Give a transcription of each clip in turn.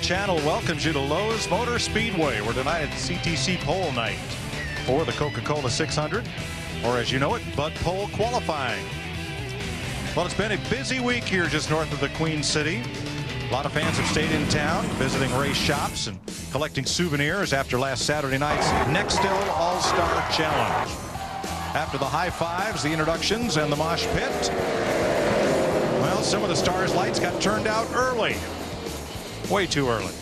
Channel welcomes you to Lowe's Motor Speedway. We're tonight at CTC Pole Night for the Coca-Cola 600, or as you know it, Bud Pole qualifying. Well, it's been a busy week here just north of the Queen City. A lot of fans have stayed in town, visiting race shops and collecting souvenirs after last Saturday night's Nextel All-Star Challenge. After the high fives, the introductions, and the mosh pit, well, some of the stars' lights got turned out early. Way too early.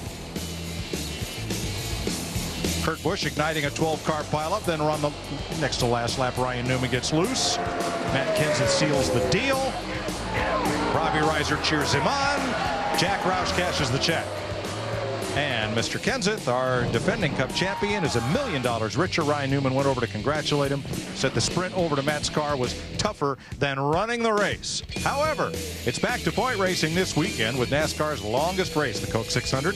Kurt Busch igniting a 12-car pileup, then on the next to last lap, Ryan Newman gets loose. Matt Kenseth seals the deal. Robbie Reiser cheers him on. Jack Roush cashes the check. And Mr. Kenseth, our defending Cup champion, is $1 million richer. Ryan Newman went over to congratulate him, said the sprint over to Matt's car was tougher than running the race. However, it's back to point racing this weekend with NASCAR's longest race, the Coke 600.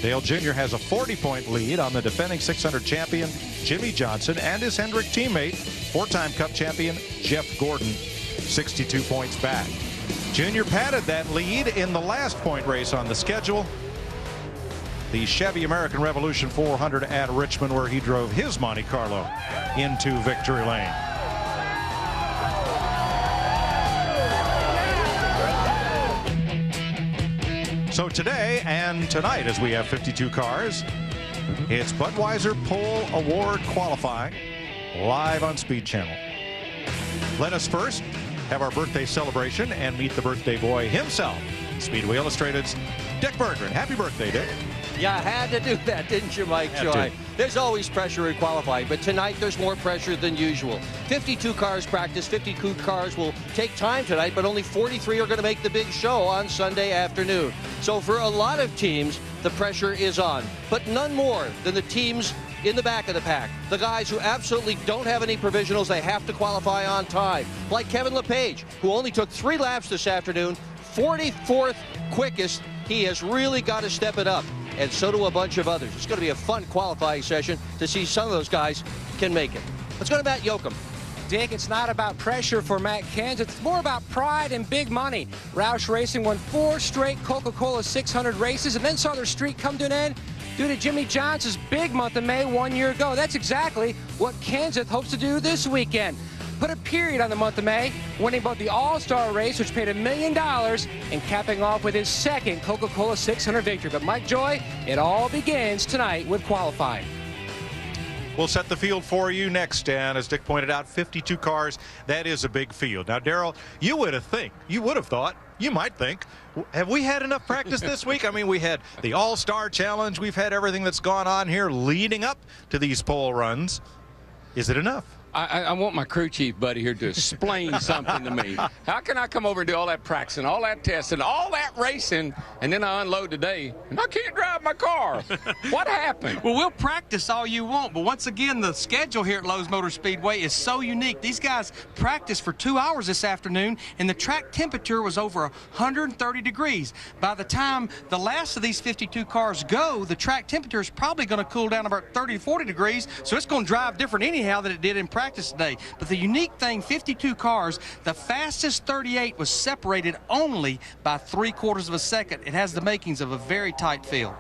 Dale Jr. has a 40-point lead on the defending 600 champion, Jimmy Johnson, and his Hendrick teammate, four-time Cup champion, Jeff Gordon, 62 points back. Jr. padded that lead in the last point race on the schedule, the Chevy American Revolution 400 at Richmond, where he drove his Monte Carlo into victory lane. So today and tonight, as we have 52 cars, it's Budweiser Pole Award qualifying live on Speed Channel. Let us first have our birthday celebration and meet the birthday boy himself, Speedway Illustrated's Dick Berggren. Happy birthday, Dick. Yeah, had to do that, didn't you, Mike Joy? There's always pressure in qualifying, but tonight there's more pressure than usual. 52 cars practice, 52 cars will take time tonight, but only 43 are going to make the big show on Sunday afternoon. So for a lot of teams, the pressure is on, but none more than the teams in the back of the pack. The guys who absolutely don't have any provisionals, they have to qualify on time. Like Kevin LePage, who only took 3 laps this afternoon, 44th quickest. He has really got to step it up, and so do a bunch of others. It's going to be a fun qualifying session to see some of those guys can make it. Let's go to Matt Yoakum. Dick, it's not about pressure for Matt Kenseth. It's more about pride and big money. Roush Racing won 4 straight Coca-Cola 600 races and then saw their streak come to an end due to Jimmy Johnson's big month of May 1 year ago. That's exactly what Kenseth hopes to do this weekend. Put a period on the month of May, winning both the All-Star race, which paid $1 million, and capping off with his second Coca-Cola 600 victory. But Mike Joy, it all begins tonight with qualifying. We'll set the field for you next, and as Dick pointed out, 52 cars, that is a big field. Now, Darrell, you would have thought, you might think, have we had enough practice this week? I mean, we had the All-Star Challenge, we've had everything that's gone on here leading up to these pole runs. Is it enough? I want my crew chief buddy here to explain something to me. How can I come over and do all that practicing, all that testing, all that racing, and then I unload today, and I can't drive my car? What happened? Well, we'll practice all you want, but once again, the schedule here at Lowe's Motor Speedway is so unique. These guys practiced for 2 hours this afternoon, and the track temperature was over 130 degrees. By the time the last of these 52 cars go, the track temperature is probably going to cool down about 30 to 40 degrees, so it's going to drive different anyhow than it did in practice today. But the unique thing, 52 cars, the fastest 38 was separated only by 3/4 of a second. It has the makings of a very tight field.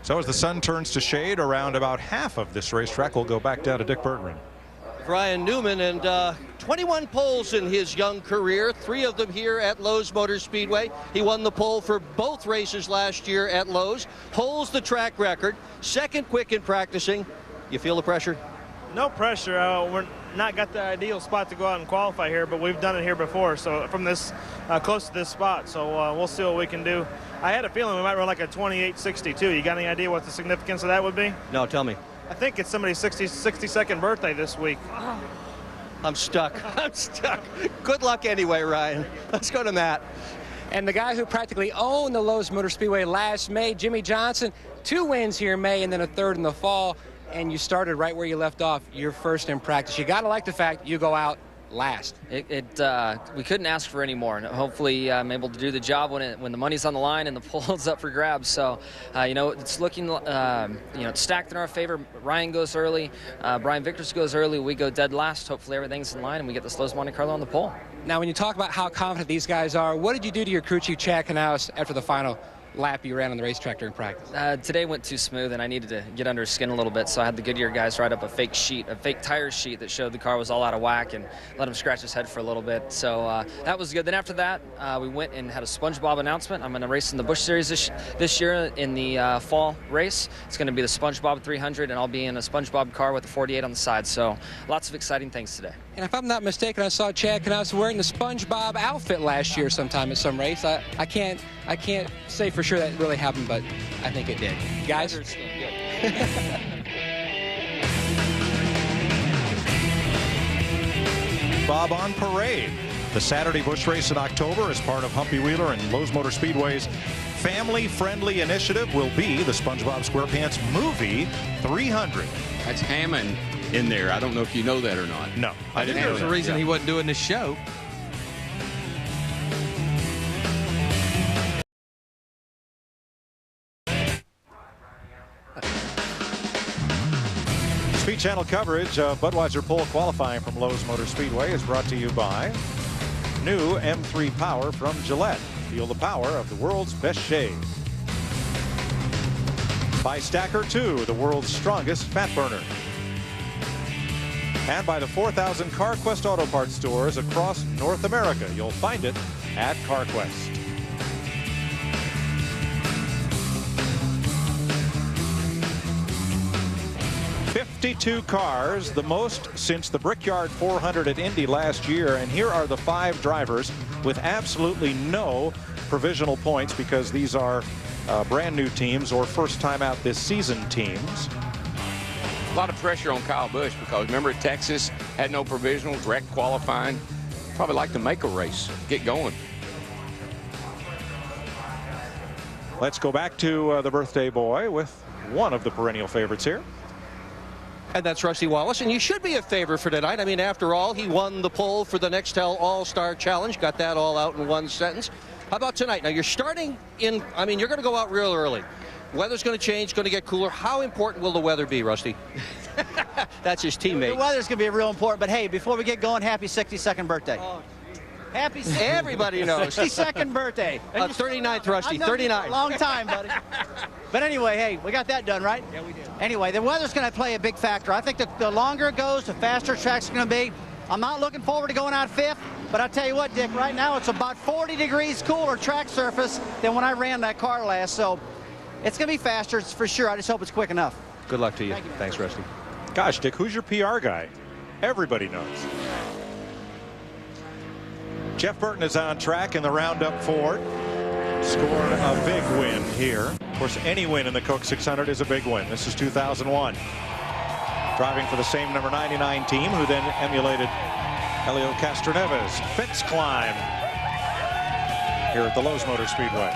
So as the sun turns to shade around about half of this racetrack, we'll go back down to Dick Berggren. Ryan Newman, and 21 poles in his young career, 3 of them here at Lowe's Motor Speedway. He won the pole for both races last year at Lowe's, holds the track record, second quick in practicing. You feel the pressure? No pressure. We're not got the ideal spot to go out and qualify here, but we've done it here before, so from this close to this spot, so we'll see what we can do. I had a feeling we might run like a 28.62. You got any idea what the significance of that would be? No, tell me. I think it's somebody's 62nd birthday this week. I'm stuck. I'm stuck. Good luck anyway, Ryan. Let's go to Matt. And the guy who practically owned the Lowe's Motor Speedway last May, Jimmy Johnson, 2 wins here in May and then a 3rd in the fall. And you started right where you left off, your first in practice. You got to like the fact you go out last. We couldn't ask for any more. Hopefully I'm able to do the job when the money's on the line and the pole's up for grabs. So, it's looking, it's stacked in our favor. Ryan goes early. Brian Vickers goes early. We go dead last. Hopefully everything's in line and we get this Lowe's Monte Carlo on the pole. Now, when you talk about how confident these guys are, what did you do to your crew chief, Chad Canales, after the final lap you ran on the racetrack during practice? Today went too smooth, and I needed to get under his skin a little bit, so I had the Goodyear guys write up a fake tire sheet that showed the car was all out of whack, and let him scratch his head for a little bit. So that was good. Then after that, we went and had a SpongeBob announcement. I'm going to race in the Busch Series this year in the fall race. It's going to be the SpongeBob 300, and I'll be in a SpongeBob car with a 48 on the side. So lots of exciting things today. And if I'm not mistaken, I saw Chad Knaus wearing the SpongeBob outfit last year sometime at some race. I can't say for sure that really happened, but I think it did. Guys? Bob on parade. The Saturday Busch race in October as part of Humpy Wheeler and Lowe's Motor Speedway's family-friendly initiative will be the SpongeBob SquarePants Movie 300. That's Hammond in there. I don't know if you know that or not. No, I didn't know there was a reason he wasn't doing this show. Speed Channel coverage of Budweiser pole qualifying from Lowe's Motor Speedway is brought to you by new M3 Power from Gillette. Feel the power of the world's best shave. By Stacker 2, the world's strongest fat burner. And by the 4,000 CarQuest Auto Parts stores across North America. You'll find it at CarQuest. "52 cars, the most since the Brickyard 400 at Indy last year. And here are the 5 drivers with absolutely no provisional points because these are brand new teams or first time out this season teams. A lot of pressure on Kyle Busch because remember Texas had no provisionals, direct qualifying. Probably like to make a race, get going. Let's go back to the birthday boy with one of the perennial favorites here. And that's Rusty Wallace, and you should be a favorite for tonight. I mean, after all, he won the poll for the Nextel All-Star Challenge, got that all out in one sentence. How about tonight? Now, you're starting in, I mean, you're going to go out real early. Weather's going to change, going to get cooler. How important will the weather be, Rusty? That's his teammate. The weather's going to be real important, but hey, before we get going, happy 62nd birthday. Oh. Happy Everybody knows. 62nd birthday. 39th, Rusty, 39. Long time, buddy. But anyway, hey, we got that done, right? Yeah, we did. Anyway, the weather's going to play a big factor. I think that the longer it goes, the faster track's going to be. I'm not looking forward to going out 5th, but I'll tell you what, Dick, right now it's about 40 degrees cooler track surface than when I ran that car last, so it's going to be faster, it's for sure. I just hope it's quick enough. Good luck to you. Thank you. Thanks, Rusty. Gosh, Dick, who's your PR guy? Everybody knows. Jeff Burton is on track in the Roundup Ford. Scored a big win here. Of course, any win in the Coke 600 is a big win. This is 2001. Driving for the same number 99 team, who then emulated Helio Castroneves' fence climb here at the Lowe's Motor Speedway.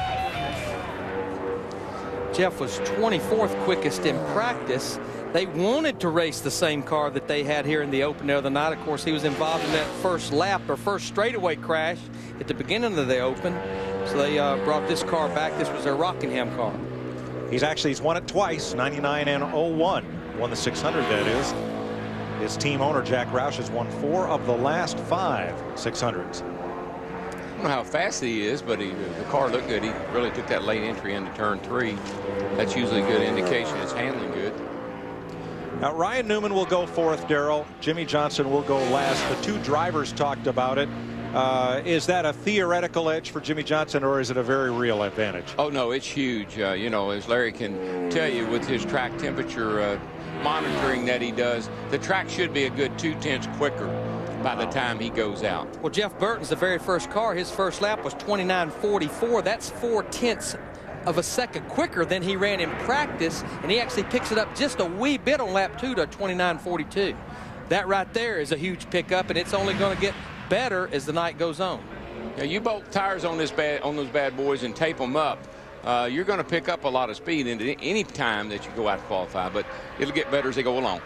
Jeff was 24th quickest in practice. They wanted to race the same car that they had here in the open the other night. Of course, he was involved in that first lap or first straightaway crash at the beginning of the open. So they brought this car back. This was their Rockingham car. He's won it twice, 99 and 01. Won the 600, that is. His team owner, Jack Roush, has won 4 of the last 5 600s. I don't know how fast he is, but the car looked good. He really took that late entry into turn 3. That's usually a good indication. It's handling good. Now, Ryan Newman will go 4th, Darrell. Jimmy Johnson will go last. The 2 drivers talked about it. Is that a theoretical edge for Jimmy Johnson, or is it a very real advantage? Oh, no, it's huge. You know, as Larry can tell you with his track temperature monitoring that he does, the track should be a good 2/10 quicker by the time he goes out. Well, Jeff Burton's the very first car. His first lap was 29.44. That's 4/10 of a second quicker than he ran in practice, and he actually picks it up just a wee bit on lap 2 to 29.42. That right there is a huge pickup, and it's only going to get better as the night goes on. Now, you bolt tires on those bad boys and tape them up. You're going to pick up a lot of speed into any time that you go out to qualify, but it'll get better as they go along.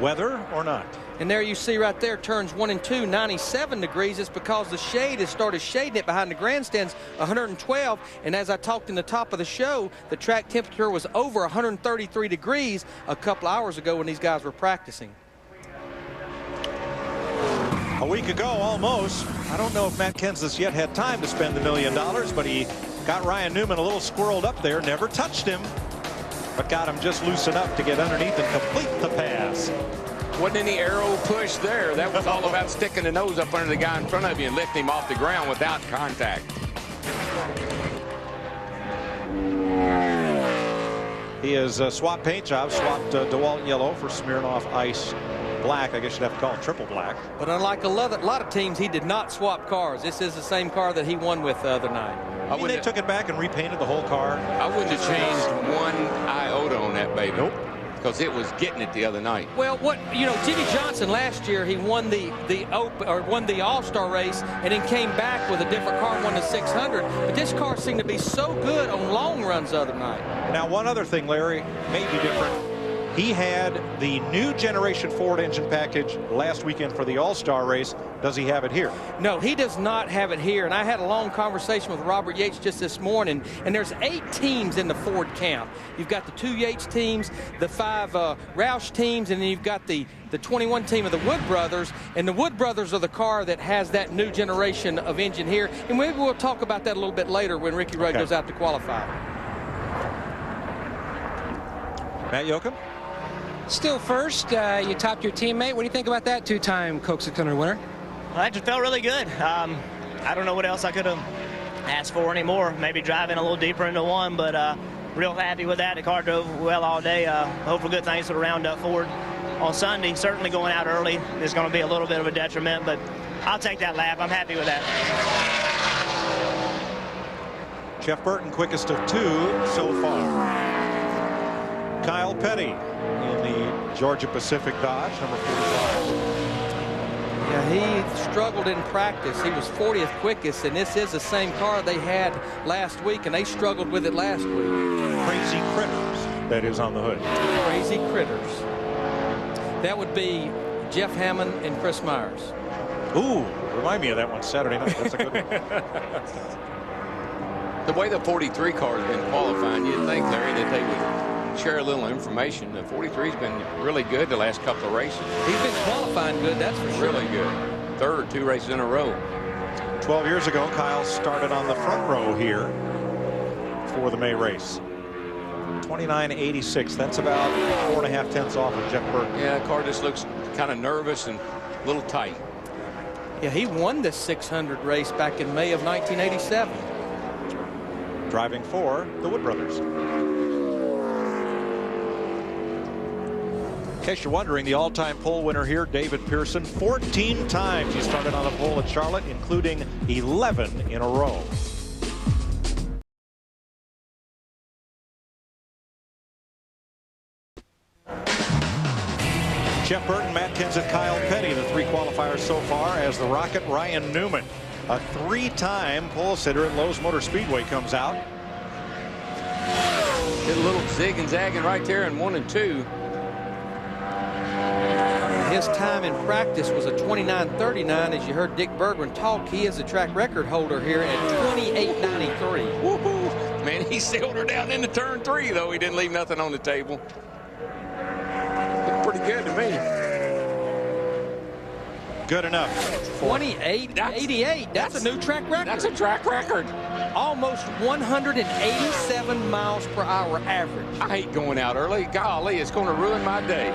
Weather or not? And there you see right there, turns 1 and 2, 97 degrees. It's because the shade has started shading it behind the grandstands, 112. And as I talked in the top of the show, the track temperature was over 133 degrees a couple hours ago when these guys were practicing. A week ago, almost. I don't know if Matt Kenseth yet had time to spend the $1 million, but he Got Ryan Newman a little squirreled up there, never touched him, but got him just loose enough to get underneath and complete the pass. Wasn't any arrow push there. That was all about sticking the nose up under the guy in front of you and lifting him off the ground without contact. He has swapped paint jobs, swapped DeWalt yellow for Smirnoff Ice black. I guess you'd have to call it triple black. But unlike a lot of teams, he did not swap cars. This is the same car that he won with the other night. I mean, they took it back and repainted the whole car. I wouldn't have changed one iota on that baby. Nope. Because it was getting it the other night. Well, Jimmy Johnson last year, he won won the All-Star race and then came back with a different car, won the 600. But this car seemed to be so good on long runs the other night. Now, one other thing, Larry, may be different. He had the new generation Ford engine package last weekend for the All-Star race. Does he have it here? No, he does not have it here. And I had a long conversation with Robert Yates just this morning. And there's 8 teams in the Ford camp. You've got the 2 Yates teams, the 5 Roush teams, and then you've got the 21 team of the Wood Brothers. And the Wood Brothers are the car that has that new generation of engine here. And maybe we'll talk about that a little bit later when Ricky Rudd goes out to qualify. Matt Yoakum? Still first. You topped your teammate. What do you think about that 2-time Coke 600 winner? Well, that just felt really good. I don't know what else I could have asked for anymore. Maybe driving a little deeper into one, but real happy with that. The car drove well all day. Hope for good things for the Roundup Ford on Sunday. Certainly going out early is going to be a little bit of a detriment, but I'll take that lap. I'm happy with that. Jeff Burton, quickest of 2 so far. Kyle Petty in the Georgia Pacific Dodge, number 45. Yeah, he struggled in practice. He was 40th quickest, and this is the same car they had last week, and they struggled with it last week. Crazy Critters, that is on the hood. Crazy Critters. That would be Jeff Hammond and Chris Myers. Ooh, remind me of that one Saturday night. That's a good one. The way the 43 car has been qualifying, you'd think, Larry, that they would share a little information. The 43's been really good the last couple of races. He's been qualifying good, that's for sure. Really good. Third, 2 races in a row. 12 years ago, Kyle started on the front row here for the May race. 29.86. That's about 4.5 tenths off of Jeff Burton. Yeah, the car just looks kind of nervous and a little tight. Yeah, he won this 600 race back in May of 1987. Driving for the Wood Brothers. In case you're wondering, the all-time pole winner here, David Pearson, 14 times he started on the pole at Charlotte, including 11 in a row. Jeff Burton, Matt Kenseth, Kyle Petty, the 3 qualifiers so far, as the Rocket Ryan Newman, a 3-time pole sitter at Lowe's Motor Speedway, comes out. Did a little zig and zagging right there in 1 and 2. His time in practice was a 29.39. As you heard Dick Bergman talk, he is a track record holder here at 28.93. Woohoo! Man, he sailed her down into turn 3, though. He didn't leave nothing on the table. Looked pretty good to me. Good enough. 28.88. That's a new track record. That's a track record. Almost 187 miles per hour average. I hate going out early. Golly, it's going to ruin my day.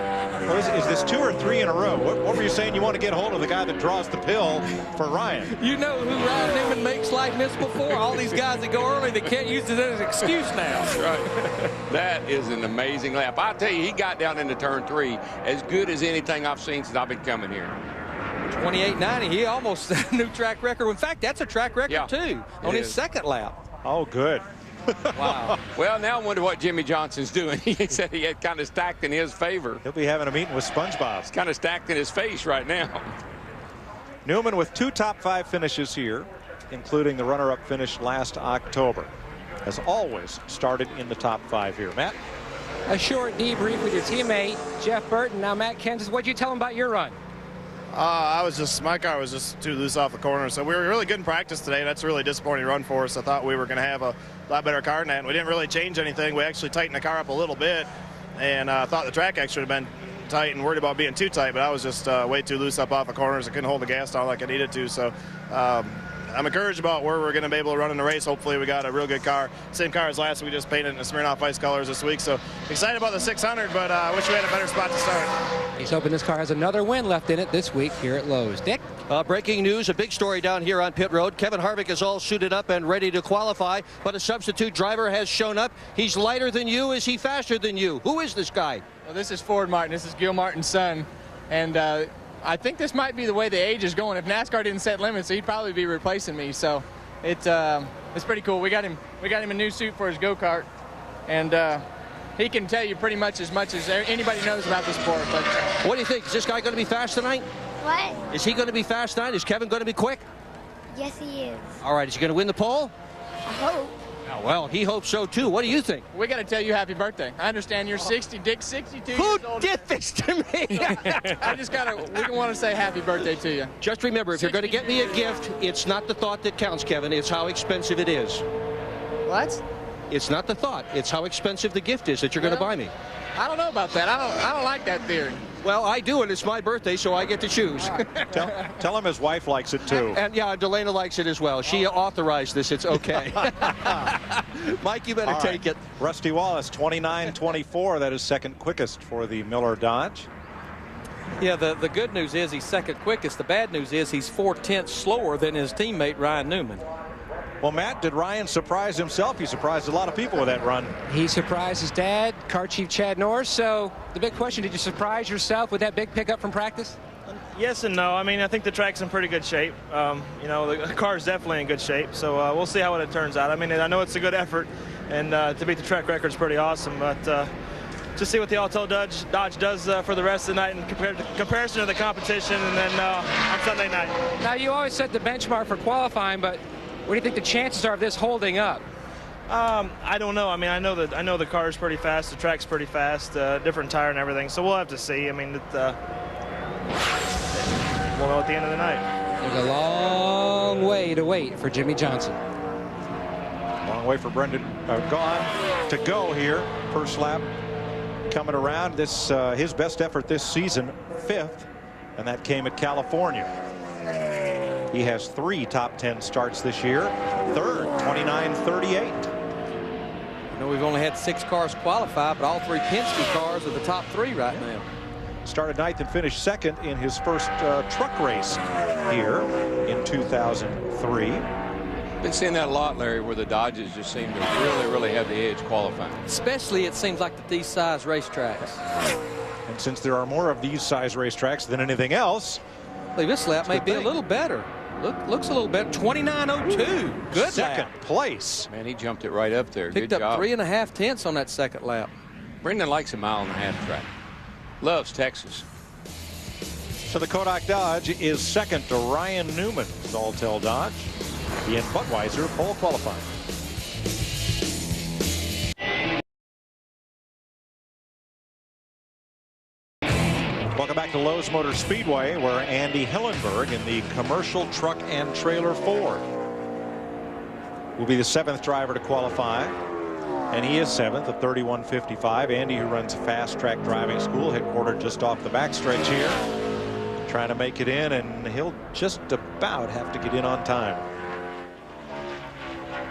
Well, is this 2 or 3 in a row? What were you saying? You want to get hold of the guy that draws the pill for Ryan? You know who Ryan Newman makes life miserable for? All these guys that go early, they can't use it as an excuse now. That's right. That is an amazing lap. I tell you, he got down into turn 3 as good as anything I've seen since I've been coming here. 28.90. He almost set a new track record. In fact, that's a track record too on his second lap. Oh, good. Wow. Well, now I wonder what Jimmy Johnson's doing. He said he had kind of stacked in his favor. He'll be having a meeting with SpongeBob. It's kind of stacked in his face right now. Newman with 2 top 5 finishes here, including the runner-up finish last October. Has always started in the top 5 here. Matt? A short debrief with your teammate, Jeff Burton. Now, Matt Kenseth, what'd you tell him about your run? My car was just too loose off the corner, so we were really good in practice today. That's a really disappointing run for us. I thought we were going to have a lot better car than that, and we didn't really change anything. We actually tightened the car up a little bit, and I thought the track actually would have been tight and worried about being too tight, but I was just way too loose up off the corners. I couldn't hold the gas down like I needed to, so I'm encouraged about where we're going to be able to run in the race. Hopefully we got a real good car. Same car as last week, just painted in the Smirnoff Ice colors this week. So excited about the 600, but I wish we had a better spot to start. He's hoping this car has another win left in it this week here at Lowe's. Dick? Breaking news, a big story down here on pit road. Kevin Harvick is all suited up and ready to qualify, but a substitute driver has shown up. He's lighter than you. Is he faster than you? Who is this guy? Well, this is Ford Martin. This is Gil Martin's son. And I think this might be the way the age is going. If NASCAR didn't set limits, he'd probably be replacing me. So it's pretty cool. We got him a new suit for his go-kart. And he can tell you pretty much as anybody knows about the sport. But what do you think? Is this guy going to be fast tonight? What? Is he going to be fast tonight? Is Kevin going to be quick? Yes, he is. All right, is he going to win the pole? I hope. Oh, well, he hopes so, too. What do you think? we got to tell you happy birthday. I understand you're 60, Dick's 62 Who years old. did this to me? We want to say happy birthday to you. Just remember, if you're going to get me a gift, it's not the thought that counts, Kevin. It's how expensive it is. What? It's not the thought. It's how expensive the gift is that you're going to buy me. I don't know about that. I don't like that theory. Well, I do, and it's my birthday, so I get to choose. Tell him his wife likes it too. And yeah, Delana likes it as well. She authorized this. It's okay. Mike, you better take it. Rusty Wallace, 29.24. That is second quickest for the Miller Dodge. Yeah, the good news is he's second quickest. The bad news is he's 4/10 slower than his teammate Ryan Newman. Well, Matt, did Ryan surprise himself? He surprised a lot of people with that run. He surprised his dad, car chief Chad Norris. So the big question, did you surprise yourself with that big pickup from practice? Yes and no. I mean, I think the track's in pretty good shape. You know, the car's definitely in good shape. So we'll see how it turns out. I mean, I know it's a good effort, and to beat the track record is pretty awesome. But just see what the Auto Dodge does for the rest of the night in comparison to the competition, and then on Sunday night. Now, you always set the benchmark for qualifying, but what do you think the chances are of this holding up? I don't know. I mean, I know the car's pretty fast, the track's pretty fast, different tire and everything. So we'll have to see. I mean, we'll know at the end of the night. There's a long way to wait for Jimmy Johnson. Long way for Brendan Gaughan to go here. First lap coming around. This his best effort this season, 5th, and that came at California. He has 3 top 10 starts this year. 3rd, 29.38. You know, we've only had 6 cars qualify, but all 3 Penske cars are the top 3 right now. Started 9th and finished 2nd in his first truck race here in 2003. Been seeing that a lot, Larry, where the Dodges just seem to really have the edge qualifying. Especially, it seems like these size racetracks. And since there are more of these size racetracks than anything else, I believe this lap may be a little better. Looks a little better. 29.02. Good second lap. place. Man, he jumped it right up there. Picked Good up job. 3.5 tenths on that second lap. Brendan likes a 1.5 mile track. Loves Texas. So the Kodak Dodge is second to Ryan Newman's Alltel Dodge. Ian Budweiser pole qualifying. Welcome back to Lowe's Motor Speedway, where Andy Hillenberg in the commercial truck and trailer Ford will be the 7th driver to qualify. And he is 7th at 31.55. Andy, who runs Fast Track Driving School, headquartered just off the backstretch here, trying to make it in, and he'll just about have to get in on time.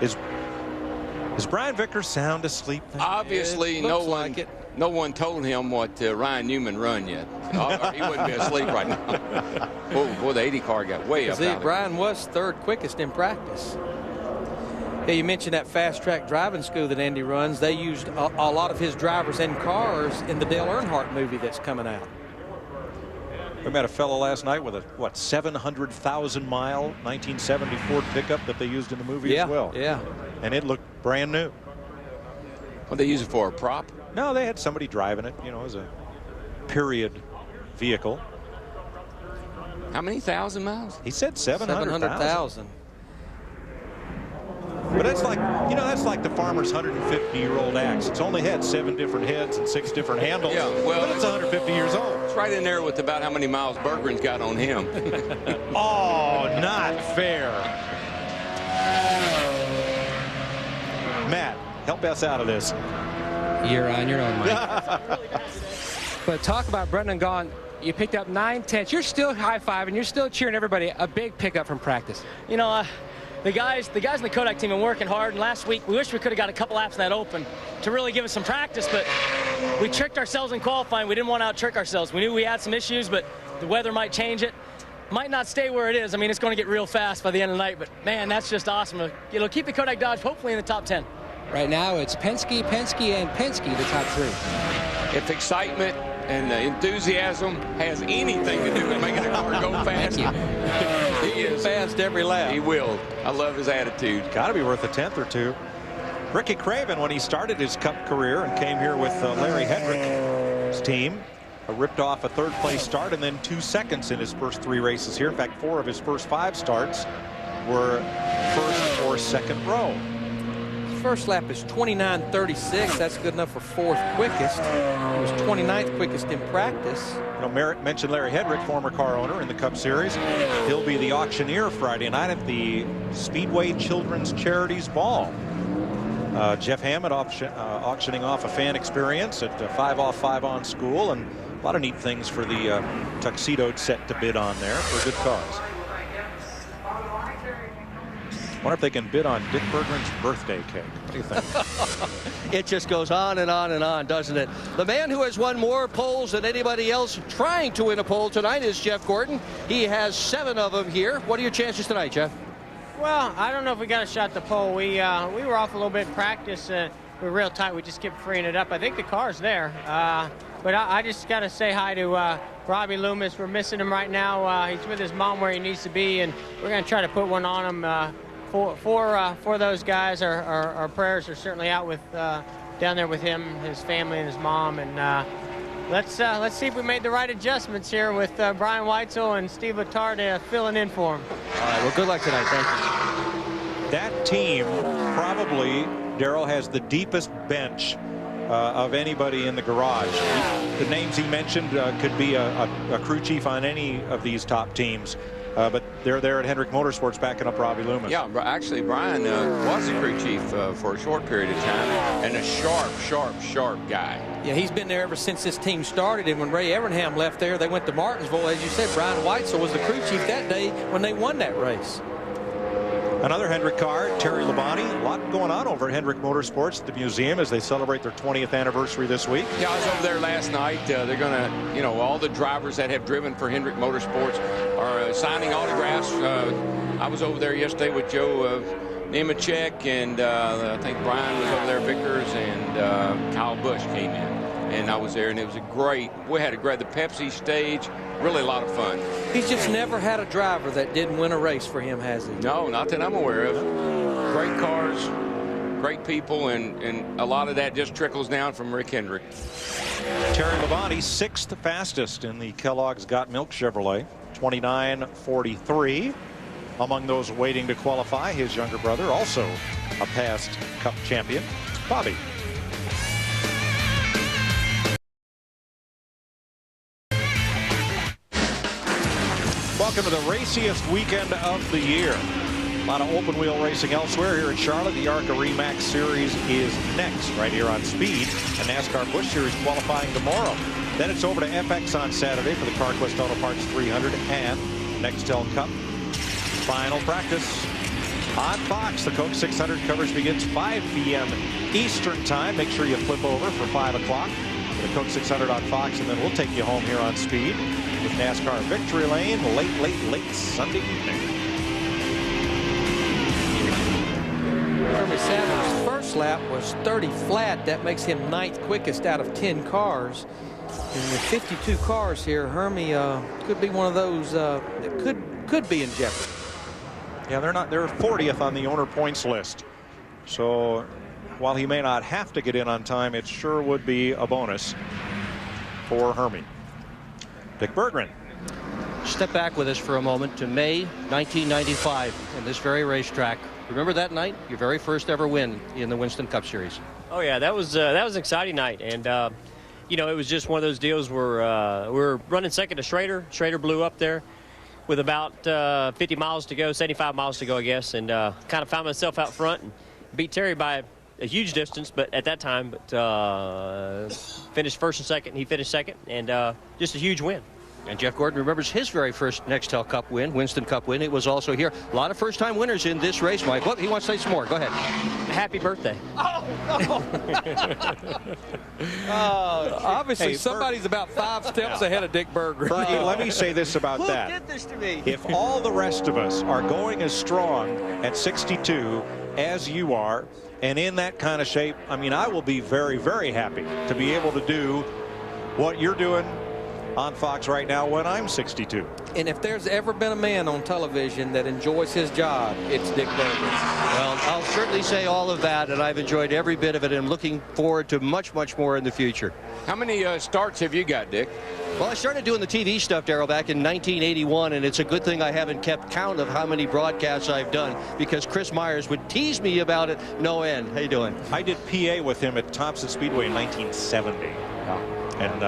Is Brian Vickers sound asleep? Obviously, no one told him what Ryan Newman run yet. He wouldn't be asleep right now. Boy, the 80 car got way up. See, Brian was 3rd quickest in practice. Yeah, you mentioned that Fast Track Driving School that Andy runs. They used a lot of his drivers and cars in the Dale Earnhardt movie that's coming out. We met a fellow last night with a 700,000 mile 1970 Ford pickup that they used in the movie as well. Yeah. And it looked brand new. What they use it for, a prop? No, they had somebody driving it, you know, as a period vehicle. How many thousand miles? He said 700,000. But that's like, you know, that's like the farmer's 150-year-old axe. It's only had 7 different heads and 6 different handles. Yeah, well, but it's 150 years old. It's right in there with about how many miles Bergeron's got on him. Oh, not fair. Matt, help us out of this. You're on your own, Mike. But talk about Brendan Gaughan. You picked up 9/10. You're still high-fiving. You're still cheering everybody. A big pickup from practice. You know, the guys in the Kodak team have been working hard. And last week, we wish we could have got a couple laps of that open to really give us some practice. But we tricked ourselves in qualifying. We didn't want to out-trick ourselves. We knew we had some issues, but the weather might change it. Might not stay where it is. I mean, it's going to get real fast by the end of the night. But, man, that's just awesome. It'll keep the Kodak Dodge hopefully in the top 10. Right now, it's Penske, and Penske, the top 3. If excitement and the enthusiasm has anything to do with making a car go fast, he is fast every lap. He will. I love his attitude. Got to be worth a 10th or 2. Ricky Craven, when he started his Cup career and came here with Larry Hendrick's team, ripped off a 3rd-place start and then 2 seconds in his first 3 races here. In fact, 4 of his first 5 starts were 1st or 2nd row. First lap is 29.36. That's good enough for 4th quickest. He was 29th quickest in practice. You know, Merritt mentioned Larry Hendrick, former car owner in the Cup Series. He'll be the auctioneer Friday night at the Speedway Children's Charities Ball. Jeff Hammond auctioning off a fan experience at 5 off 5 on school, and a lot of neat things for the tuxedoed set to bid on there for a good cause. Wonder if they can bid on Dick Berggren's birthday cake. What do you think? It just goes on and on and on, doesn't it? The man who has won more poles than anybody else trying to win a pole tonight is Jeff Gordon. He has 7 of them here. What are your chances tonight, Jeff? Well, I don't know if we got a shot at the pole. We were off a little bit in practice. We were real tight. We just kept freeing it up. I think the car's there. But I just got to say hi to Robbie Loomis. We're missing him right now. He's with his mom where he needs to be, and we're going to try to put one on him. For those guys, our prayers are certainly out with down there with him, his family, and his mom. And let's see if we made the right adjustments here with Brian Weitzel and Steve Letard filling in for him. All right. Well, good luck tonight. Thank you. That team probably, Darrell, has the deepest bench of anybody in the garage. The names he mentioned could be a crew chief on any of these top teams. But they're there at Hendrick Motorsports backing up Robbie Loomis. Yeah, actually, Brian was the crew chief for a short period of time, and a sharp guy. Yeah, he's been there ever since this team started, and when Ray Evernham left there, they went to Martinsville. As you said, Brian Weitzel was the crew chief that day when they won that race. Another Hendrick car, Terry Labonte. A lot going on over at Hendrick Motorsports at the museum as they celebrate their 20th anniversary this week. Yeah, I was over there last night. They're going to, you know, all the drivers that have driven for Hendrick Motorsports are signing autographs. I was over there yesterday with Joe Nemechek, and I think Brian was over there, Vickers, and Kyle Busch came in. And I was there, and it was we had the Pepsi stage, really a lot of fun. He's just never had a driver that didn't win a race for him, has he? No, not that I'm aware of. Great cars, great people, and a lot of that just trickles down from Rick Hendrick. Terry Labonte, 6th fastest in the Kellogg's Got Milk Chevrolet, 29.43. Among those waiting to qualify, his younger brother, also a past Cup champion, Bobby. Welcome to the raciest weekend of the year. A lot of open wheel racing elsewhere. Here in Charlotte, the ARCA REMAX Series is next, right here on Speed. And NASCAR Busch Series qualifying tomorrow. Then it's over to FX on Saturday for the CarQuest Auto Parts 300 and Nextel Cup. Final practice on Fox. The Coke 600 coverage begins 5 p.m. Eastern time. Make sure you flip over for 5 o'clock. The Coke 600 on Fox, and then we'll take you home here on Speed with NASCAR Victory Lane late Sunday evening. Hermie Savage's first lap was 30 flat. That makes him 9th quickest out of 10 cars. And with 52 cars here, Hermie could be one of those that could be in jeopardy. Yeah, they're 40th on the owner points list. So while he may not have to get in on time, it sure would be a bonus for Hermie. Dick Berggren. Step back with us for a moment to May 1995 in this very racetrack. Remember that night? Your very first ever win in the Winston Cup Series. Oh yeah, that was an exciting night, and you know, it was just one of those deals where we were running second to Schrader. Schrader blew up there with about 50 miles to go, 75 miles to go, I guess, and kind of found myself out front and beat Terry by a huge distance, but at that time, finished first and second. He finished second, and just a huge win. And Jeff Gordon remembers his very first Nextel Cup win, Winston Cup win. It was also here. A lot of first-time winners in this race, Mike. Well, he wants to say some more. Go ahead. Happy birthday. Obviously, somebody's about 5 steps ahead of Dick Berger. Bergie, let me say this about that. Who did this to me? If all the rest of us are going as strong at 62 as you are, and in that kind of shape, I mean, I will be very, very happy to be able to do what you're doing on Fox right now when I'm 62. And if there's ever been a man on television that enjoys his job, it's Dick Berger. Well, I'll certainly say all of that, and I've enjoyed every bit of it, and I'm looking forward to much, much more in the future. How many starts have you got, Dick? Well, I started doing the TV stuff, Darrell, back in 1981, and it's a good thing I haven't kept count of how many broadcasts I've done, because Chris Myers would tease me about it no end. How you doing? I did PA with him at Thompson Speedway in 1970. And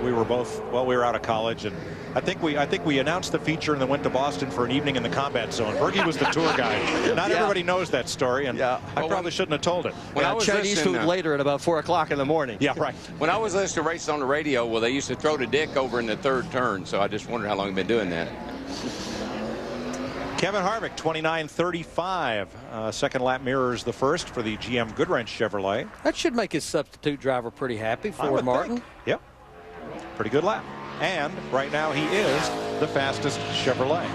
we were both, well, we were out of college, and I think we announced the feature and then went to Boston for an evening in the combat zone. Bergie was the tour guide. Not everybody knows that story, and I probably shouldn't have told it. When I was Chinese food later at about 4 o'clock in the morning. Yeah, right. When I was listening to races on the radio, well, they used to throw to Dick over in the third turn, so I just wondered how long he'd been doing that. Kevin Harvick, 29.35. Second lap mirrors the first for the GM Goodwrench Chevrolet. That should make his substitute driver pretty happy, Ford Martin. Think. Yep. Pretty good lap. And right now he is the fastest Chevrolet.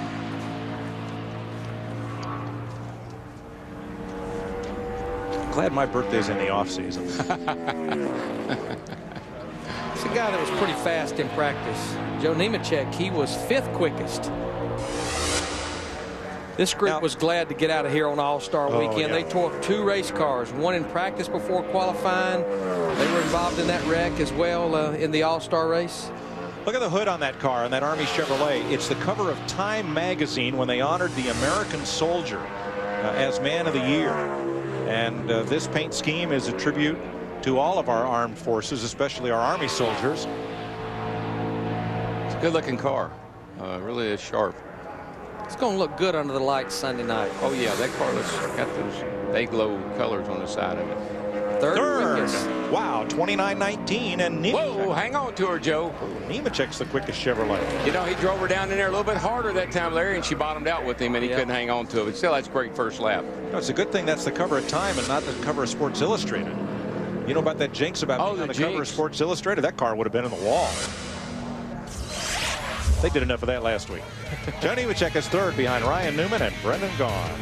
Glad my birthday's in the off season. It's a guy that was pretty fast in practice. Joe Nemechek, he was 5th quickest. This group was glad to get out of here on All-Star Weekend. Yeah. They tore up 2 race cars, one in practice before qualifying. They were involved in that wreck as well in the All-Star race. Look at the hood on that car, on that Army Chevrolet. It's the cover of Time magazine when they honored the American soldier as Man of the Year. And this paint scheme is a tribute to all of our armed forces, especially our Army soldiers. It's a good-looking car. Really is sharp. It's going to look good under the lights Sunday night. Oh, yeah, that car got those day-glow colors on the side of it. Third. Wow, 29.19, and whoa, hang on to her, Joe. Nemechek's the quickest Chevrolet. You know, he drove her down in there a little bit harder that time, Larry, and she bottomed out with him, and he couldn't hang on to it. But still, that's a great first lap. No, it's a good thing that's the cover of Time and not the cover of Sports Illustrated. You know about that jinx about being on the cover of Sports Illustrated? That car would have been in the wall. They did enough of that last week. Joe Nemechek is third behind Ryan Newman and Brendan Gaughan.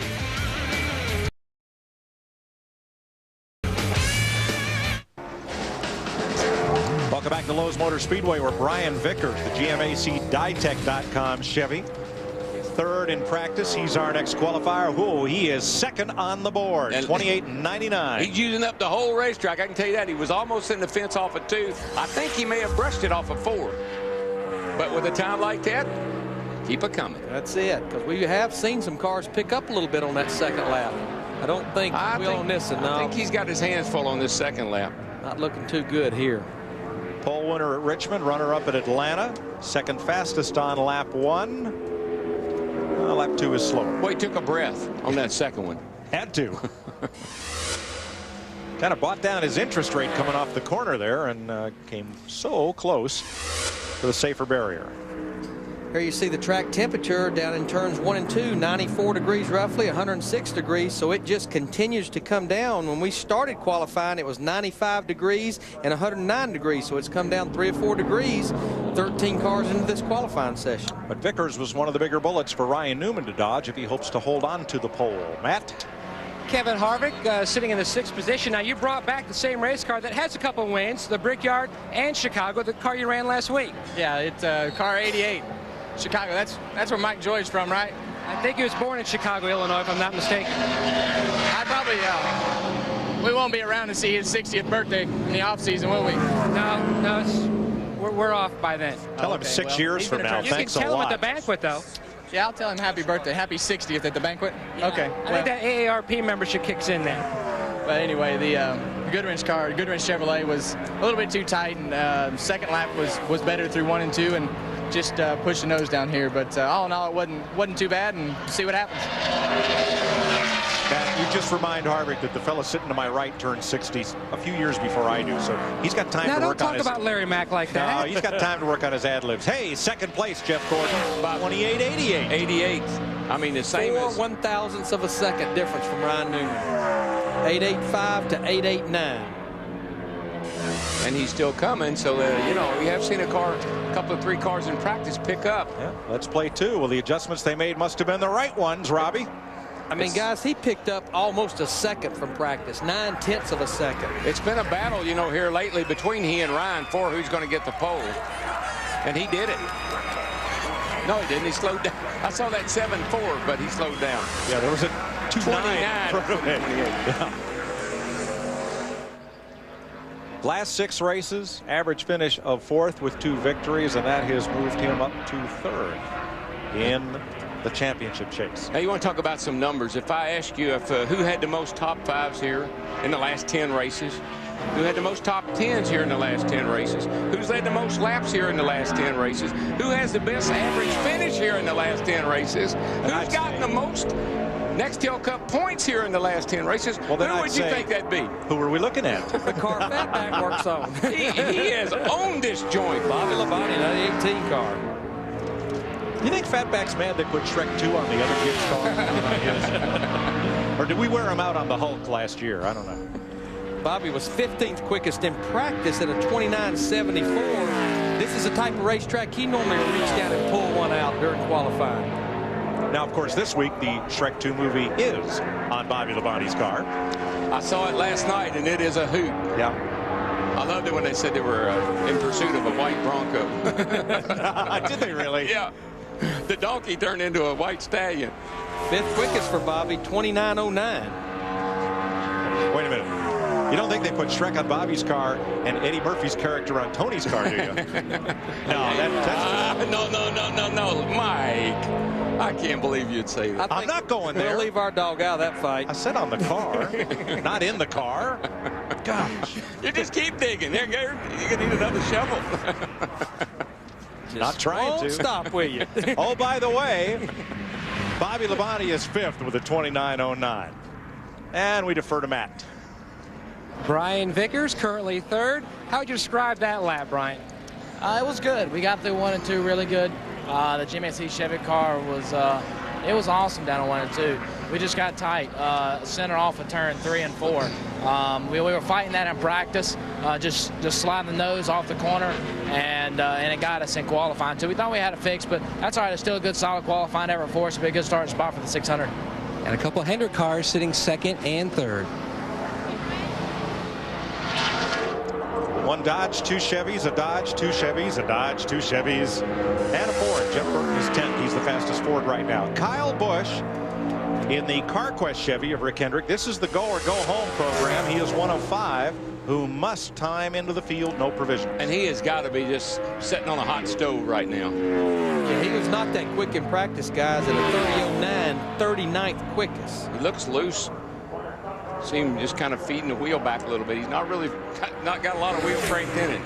Welcome back to Lowe's Motor Speedway, where Brian Vickers, the GMACDietech.com Chevy, third in practice. He's our next qualifier. Whoa, he is second on the board, 28.99. He's using up the whole racetrack. I can tell you that. He was almost in the fence off of 2. I think he may have brushed it off of 4. But with a time like that, keep it coming. That's it, because we have seen some cars pick up a little bit on that second lap. I don't think we'll on this one. No. I think he's got his hands full on this second lap. Not looking too good here. Pole winner at Richmond, runner-up at Atlanta, second fastest on lap 1. Lap 2 is slower. Boy, he took a breath on that second one. Had to. Kind of bought down his interest rate coming off the corner there and came so close to the safer barrier. Here you see the track temperature down in turns 1 and 2, 94 degrees roughly, 106 degrees, so it just continues to come down. When we started qualifying, it was 95 degrees and 109 degrees, so it's come down 3 or 4 degrees, 13 cars into this qualifying session. But Vickers was one of the bigger bullets for Ryan Newman to dodge if he hopes to hold on to the pole. Matt? Kevin Harvick sitting in the 6th position. Now, you brought back the same race car that has a couple wins, the Brickyard and Chicago, the car you ran last week. Yeah, it's car 88. Chicago, that's where Mike Joy's from, right? I think he was born in Chicago, Illinois, if I'm not mistaken. I probably, we won't be around to see his 60th birthday in the off-season, will we? No, we're off by then. Tell him 6 years from now. Thanks a lot. You can tell him at the banquet, though. Yeah, I'll tell him happy birthday, happy 60th at the banquet. Yeah, okay. I think that AARP membership kicks in there. But anyway, the Goodwrench car, Goodwrench Chevrolet, was a little bit too tight, and second lap was better through 1 and 2, and just pushed the nose down here. But all in all, it wasn't too bad, and see what happens. You just remind Harvick that the fella sitting to my right turned 60 a few years before I do, so he's got time to work on his... Now don't talk about Larry Mack like that. No, he's got time to work on his ad-libs. Hey, second place, Jeff Gordon, 28.88. 88. I mean, the same as... 4 1,000ths of a second difference from Ryan Newman. 8.85 to 8.89. And he's still coming, so, you know, we have seen a couple of 3 cars in practice pick up. Yeah, let's play 2. Well, the adjustments they made must have been the right ones, Robbie. I mean, guys, he picked up almost a second from practice, 9/10 of a second. It's been a battle, you know, here lately between he and Ryan for who's going to get the pole. And he did it. No, he didn't. He slowed down. I saw that 7.4, but he slowed down. Yeah, there was a 29. Yeah. Last 6 races, average finish of 4th with 2 victories, and that has moved him up to 3rd in the championship chase. Now, you want to talk about some numbers. If I ask you if who had the most top 5s here in the last 10 races, who had the most top 10s here in the last 10 races, who's led the most laps here in the last 10 races, who has the best average finish here in the last 10 races, who's gotten the most Nextel Cup points here in the last 10 races, well, then who would you think that'd be? Who are we looking at? The car Fatback works on. He has owned this joint. Bobby Labonte, that 18 car. You think Fatback's mad they put Shrek 2 on the other kid's car? Or did we wear him out on the Hulk last year? I don't know. Bobby was 15th quickest in practice at a 29.74. This is a type of racetrack he normally will reach down and pull one out during qualifying. Now, of course, this week the Shrek 2 movie is on Bobby Labonte's car. I saw it last night, and it is a hoot. Yeah. I loved it when they said they were in pursuit of a white Bronco. Did they really? Yeah. The donkey turned into a white stallion. 5th quickest for Bobby, 29.09. Wait a minute. You don't think they put Shrek on Bobby's car and Eddie Murphy's character on Tony's car, do you? No, no, Mike. I can't believe you'd say that. I'm not going there. We'll leave our dog out of that fight. I said on the car, not in the car. Gosh. You just keep digging. You're going to need another shovel. Not trying to. Stop, will you? Oh, by the way, Bobby Labonte is 5th with a 29.09. And we defer to Matt. Brian Vickers currently 3rd. How would you describe that lap, Brian? It was good. We got through 1 and 2 really good. The GMC Chevy car was it was awesome down on 1 and 2. We just got tight. Center off of turn 3 and 4. We were fighting that in practice, just sliding the nose off the corner, and it got us in qualifying too. We thought we had it fixed, but that's all right. It's still a good, solid qualifying effort for us. It'll be a good starting spot for the 600. And a couple Hendrick cars sitting 2nd and 3rd. 1 Dodge, 2 Chevys, a Dodge, 2 Chevys, a Dodge, 2 Chevys, and a Ford. Jeff Burton is 10th. He's the fastest Ford right now. Kyle Busch in the CarQuest Chevy of Rick Hendrick. This is the go or go home program. He is 1 of 5 who must time into the field, no provision. And he has got to be just sitting on a hot stove right now. Yeah, he was not that quick in practice, guys, at a 30.09, 39th quickest. He looks loose. See him just kind of feeding the wheel back a little bit. He's not really got a lot of wheel strength in it.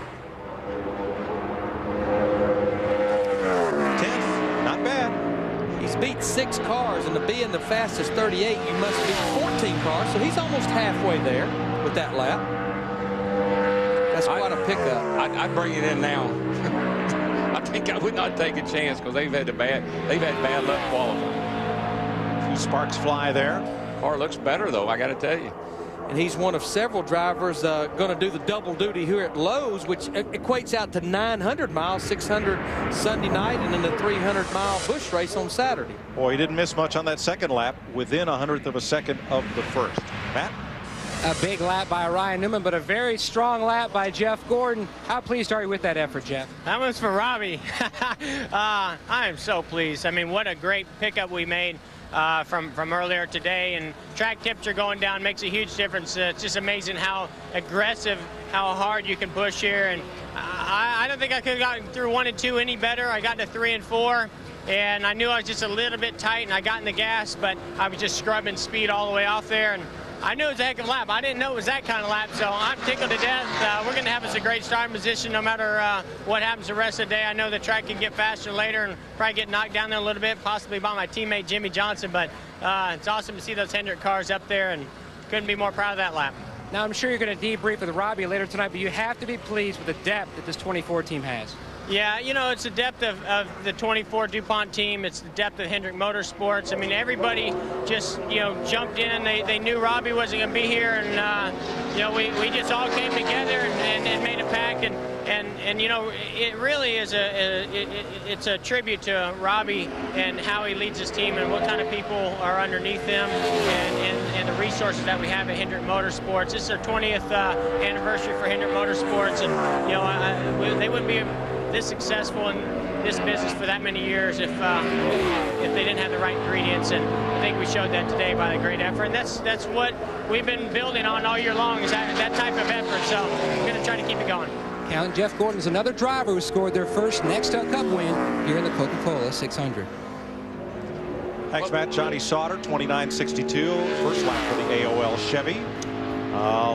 10th, not bad. He's beat 6 cars, and to be in the fastest 38, you must beat 14 cars. So he's almost halfway there with that lap. That's quite a pickup. I'd bring it in now. I think I would not take a chance because they've had bad luck qualifying. A few sparks fly there. Car looks better, though, I got to tell you. And he's one of several drivers going to do the double duty here at Lowe's, which equates out to 900 miles, 600 Sunday night, and then the 300-mile Busch race on Saturday. Boy, he didn't miss much on that second lap, within 100th of a second of the first. Matt? A big lap by Ryan Newman, but a very strong lap by Jeff Gordon. How pleased are you with that effort, Jeff? That was for Robbie. I am so pleased. I mean, what a great pickup we made. From earlier today, and track temperature going down makes a huge difference. It's just amazing how aggressive, how hard you can push here, and I don't think I could have gotten through 1 and 2 any better. I got to 3 and 4, and I knew I was just a little bit tight, and I got in the gas, but I was just scrubbing speed all the way off there, and I knew it was a heck of a lap. I didn't know it was that kind of lap, so I'm tickled to death. We're going to have us a great starting position no matter what happens the rest of the day. I know the track can get faster later and probably get knocked down there a little bit, possibly by my teammate Jimmy Johnson, but it's awesome to see those Hendrick cars up there, and couldn't be more proud of that lap. Now, I'm sure you're going to debrief with Robbie later tonight, but you have to be pleased with the depth that this 24 team has. Yeah, you know, it's the depth of the 24 DuPont team. It's the depth of Hendrick Motorsports. I mean, everybody just, you know, jumped in. They knew Robbie wasn't going to be here, and, you know, we just all came together and made a pact. And you know, it really is it's a tribute to Robbie and how he leads his team and what kind of people are underneath him and the resources that we have at Hendrick Motorsports. This is their 20th anniversary for Hendrick Motorsports, and, you know, they wouldn't be this successful in this business for that many years if they didn't have the right ingredients, and I think we showed that today by the great effort. And that's what we've been building on all year long, is that type of effort. So we're going to try to keep it going. Count Jeff Gordon's another driver who scored their first Nextel Cup win here in the Coca-Cola 600. Thanks, Matt. Johnny Sauter, 29.62, first lap for the AOL Chevy.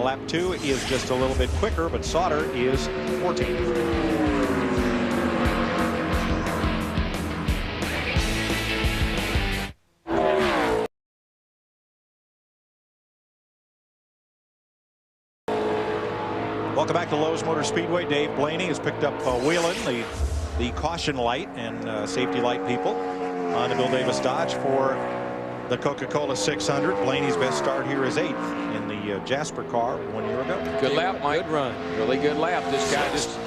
Lap 2 is just a little bit quicker, but Sauter is 14th. Welcome back to Lowe's Motor Speedway. Dave Blaney has picked up Whelan, the caution light and safety light people on the Bill Davis Dodge for the Coca-Cola 600. Blaney's best start here is 8th in the Jasper car 1 year ago. Good lap, Mike. Good run. Really good lap. This guy just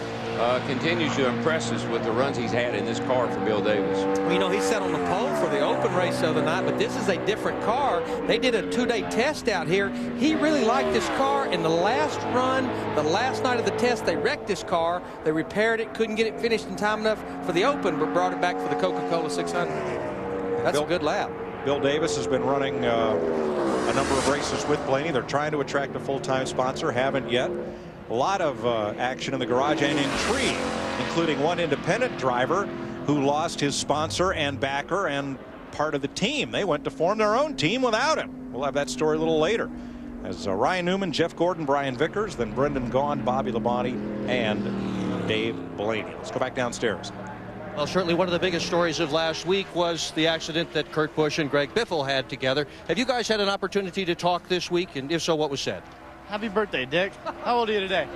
continues to impress us with the runs he's had in this car for Bill Davis. Well, you know, he sat on the pole for the open race the other night, but this is a different car. They did a 2-day test out here. He really liked this car. In the last run, the last night of the test, they wrecked this car. They repaired it, couldn't get it finished in time enough for the open, but brought it back for the Coca-Cola 600. That's a good lap. Bill Davis has been running a number of races with Blaney. They're trying to attract a full-time sponsor, haven't yet. A lot of action in the garage and in Tree, including one independent driver who lost his sponsor and backer and part of the team. They went to form their own team without him. We'll have that story a little later. As Ryan Newman, Jeff Gordon, Brian Vickers, then Brendan Gaughan, Bobby Labonte, and Dave Blaney. Let's go back downstairs. Well, certainly one of the biggest stories of last week was the accident that Kurt Busch and Greg Biffle had together. Have you guys had an opportunity to talk this week? And if so, what was said? Happy birthday, Dick. How old are you today?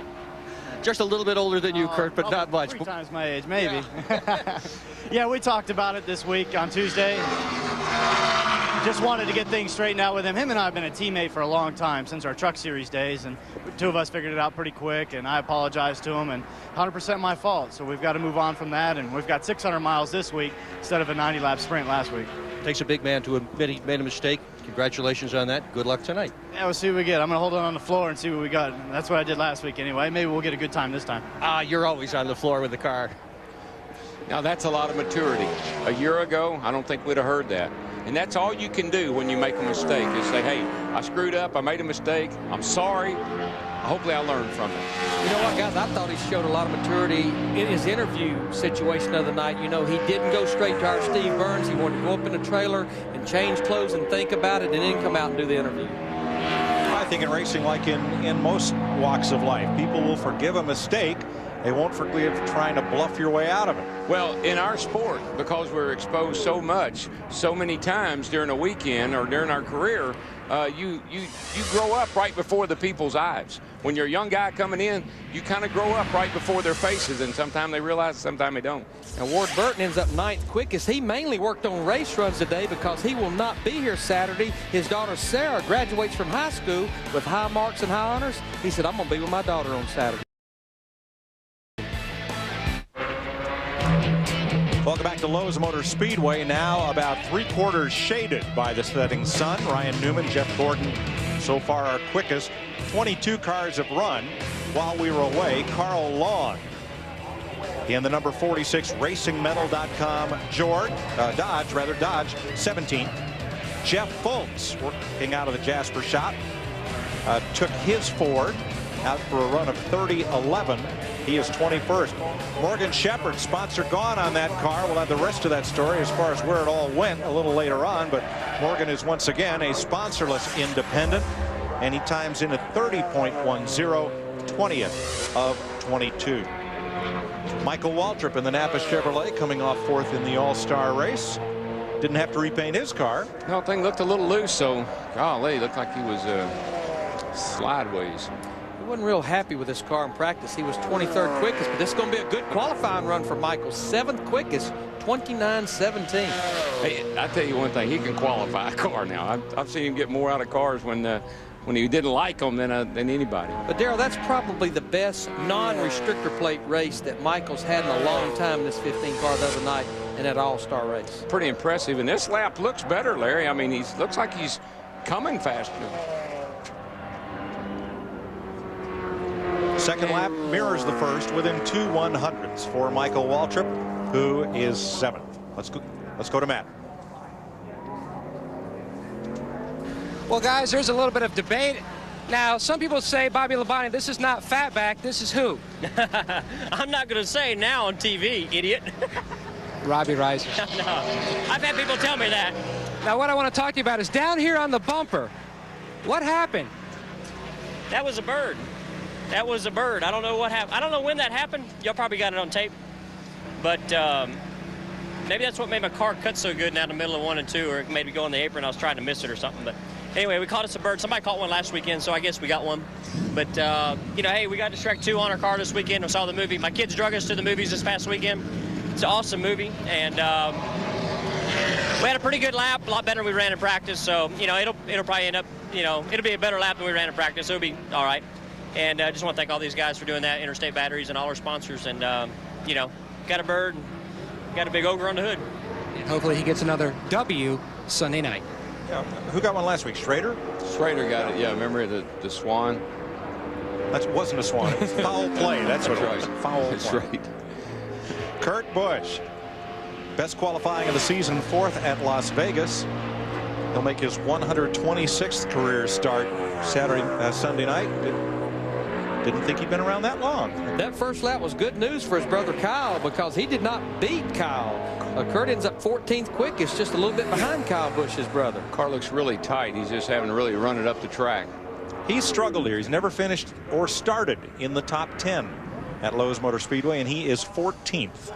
Just a little bit older than you, Kurt, but not much. 3 times my age, maybe. Yeah. Yeah, we talked about it this week on Tuesday. Just wanted to get things straightened out with him. Him and I have been a teammate for a long time, since our Truck Series days, and the two of us figured it out pretty quick, and I apologized to him, and 100% my fault. So we've got to move on from that, and we've got 600 miles this week instead of a 90-lap sprint last week. Takes a big man to admit he made a mistake. Congratulations on that. Good luck tonight. Yeah, we'll see what we get. I'm going to hold it on the floor and see what we got. That's what I did last week anyway. Maybe we'll get a good time this time. You're always on the floor with the car. Now, that's a lot of maturity. A year ago, I don't think we'd have heard that. And that's all you can do when you make a mistake is say, hey, I screwed up. I made a mistake. I'm sorry. Hopefully I learned from it. You know what, guys? I thought he showed a lot of maturity in his interview situation the other night. You know, he didn't go straight to our Steve Burns. He wanted to go up in the trailer and change clothes and think about it and then come out and do the interview. I think in racing, like in most walks of life, people will forgive a mistake. They won't forgive trying to bluff your way out of it. Well, in our sport, because we're exposed so much, so many times during a weekend or during our career, you grow up right before the people's eyes. When you're a young guy coming in, you kind of grow up right before their faces, and sometimes they realize it, sometimes they don't. And Ward Burton ends up 9th quickest. He mainly worked on race runs today because he will not be here Saturday. His daughter Sarah graduates from high school with high marks and high honors. He said, I'm going to be with my daughter on Saturday. Welcome back to Lowe's Motor Speedway. Now about 3/4 shaded by the setting sun. Ryan Newman, Jeff Gordon, so far our quickest. 22 cars have run while we were away. Carl Long in the number 46 RacingMetal.com Dodge 17. Jeff Fultz working out of the Jasper shop took his Ford out for a run of 30.11. He is 21st. Morgan Shepherd, sponsor gone on that car. We'll have the rest of that story as far as where it all went a little later on. But Morgan is once again a sponsorless independent. and he times in a 30.10, 20th of 22. Michael Waltrip in the Napa Chevrolet coming off 4th in the All-Star race. Didn't have to repaint his car. No, thing looked a little loose, so golly, looked like he was slideways. He wasn't real happy with his car in practice. He was 23rd quickest, but this is going to be a good qualifying run for Michael. 7th quickest, 29.17. Hey, I tell you one thing, he can qualify a car now. I've seen him get more out of cars when he didn't like them than anybody. But Darrell, that's probably the best non-restrictor plate race that Michael's had in a long time in this 15 car the other night in that All-Star race. Pretty impressive, and this lap looks better, Larry. I mean, he looks like he's coming faster. Second lap mirrors the first within 2 100ths for Michael Waltrip, who is 7th. Let's go to Matt. Well, guys, there's a little bit of debate. Now, some people say, Bobby Labonte, this is not Fatback. This is who? I'm not going to say now on TV, idiot. Robbie Reiser. No, I've had people tell me that. Now, what I want to talk to you about is down here on the bumper. What happened? That was a bird. That was a bird. I don't know what happened. I don't know when that happened. Y'all probably got it on tape. But maybe that's what made my car cut so good now in the middle of 1 and 2, or it made me go on the apron. I was trying to miss it or something. But anyway, we caught us a bird. Somebody caught one last weekend, so I guess we got one. But, you know, hey, we got Shrek 2 on our car this weekend. We saw the movie. My kids drug us to the movies this past weekend. It's an awesome movie. And we had a pretty good lap, a lot better than we ran in practice. So, you know, it'll probably end up, you know, it'll be a better lap than we ran in practice. It'll be all right. And I just want to thank all these guys for doing that, Interstate Batteries and all our sponsors. And, you know, got a bird, got a big ogre on the hood. And hopefully he gets another W Sunday night. Yeah, who got one last week? Schrader? Schrader got it, yeah. Remember the swan? That wasn't a swan. It was foul play. That's what it was. Foul That's play. right. Kurt Busch. Best qualifying of the season, 4th at Las Vegas. He'll make his 126th career start Sunday night. Didn't think he'd been around that long. That first lap was good news for his brother Kyle because he did not beat Kyle. Kurt ends up 14th quickest, just a little bit behind Kyle Busch, his brother. Car looks really tight. He's just having to really run it up the track. He's struggled here. He's never finished or started in the top 10 at Lowe's Motor Speedway, and he is 14th.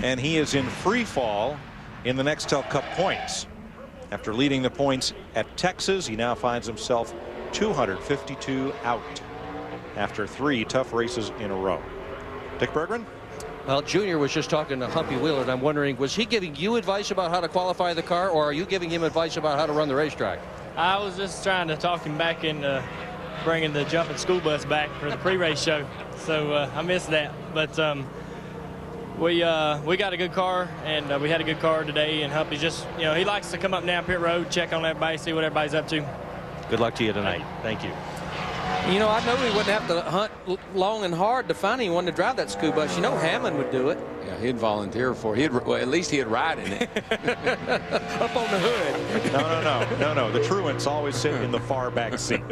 And he is in free fall in the Nextel Cup points. After leading the points at Texas, he now finds himself 252 out after 3 tough races in a row. Dick Bergman? Well, Junior was just talking to Humpy Wheeler, and I'm wondering, was he giving you advice about how to qualify the car, or are you giving him advice about how to run the racetrack? I was just trying to talk him back into bringing the jumping school bus back for the pre-race show. So I missed that. But we got a good car, and we had a good car today, and Humpy just, you know, he likes to come up and down pit road, check on everybody, see what everybody's up to. Good luck to you tonight. Thank you. You know, I know he wouldn't have to hunt long and hard to find anyone to drive that school bus. You know, Hammond would do it. Yeah, he'd volunteer for it. Well, at least he'd ride in it. Up on the hood. No. The truants always sit in the far back seat.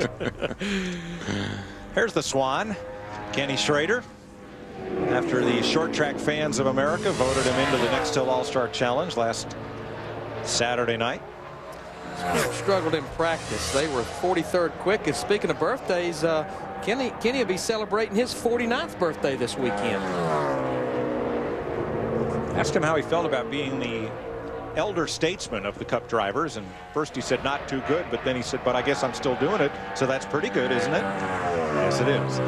Here's the Swan, Kenny Schrader. After the short track fans of America voted him into the Nextel All-Star Challenge last Saturday night. Struggled in practice. They were 43rd quickest. Speaking of birthdays, Kenny will be celebrating his 49th birthday this weekend. Asked him how he felt about being the elder statesman of the Cup drivers, and first he said not too good, but then he said, but I guess I'm still doing it, so that's pretty good, isn't it? Yes, it is.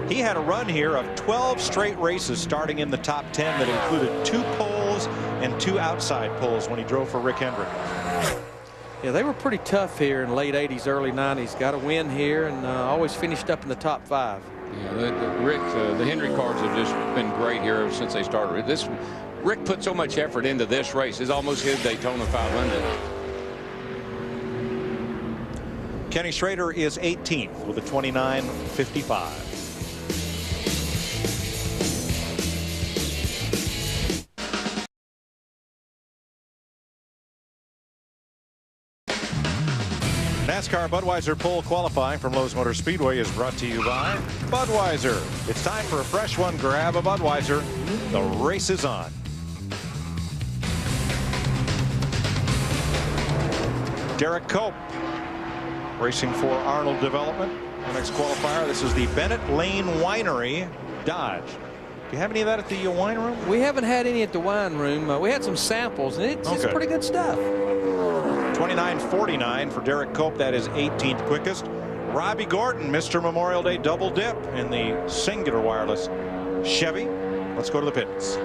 He had a run here of 12 straight races starting in the top 10 that included 2 poles and 2 outside poles when he drove for Rick Hendrick. Yeah, they were pretty tough here in late 80s, early 90s. Got a win here and always finished up in the top 5. Yeah, the Hendrick cars have just been great here since they started. Rick put so much effort into this race. It's almost his Daytona 500. Kenny Schrader is 18th with a 29.55. NASCAR Budweiser pole qualifying from Lowe's Motor Speedway is brought to you by Budweiser. It's time for a fresh one. Grab a Budweiser. The race is on. Derek Cope racing for Arnold Development. The next qualifier, this is the Bennett Lane Winery Dodge. Do you have any of that at the wine room? We haven't had any at the wine room. We had some samples, and it's pretty good stuff. 29.49 for Derek Cope. That is 18th quickest. Robbie Gordon, Mr. Memorial Day double dip in the singular wireless Chevy. Let's go to the pits.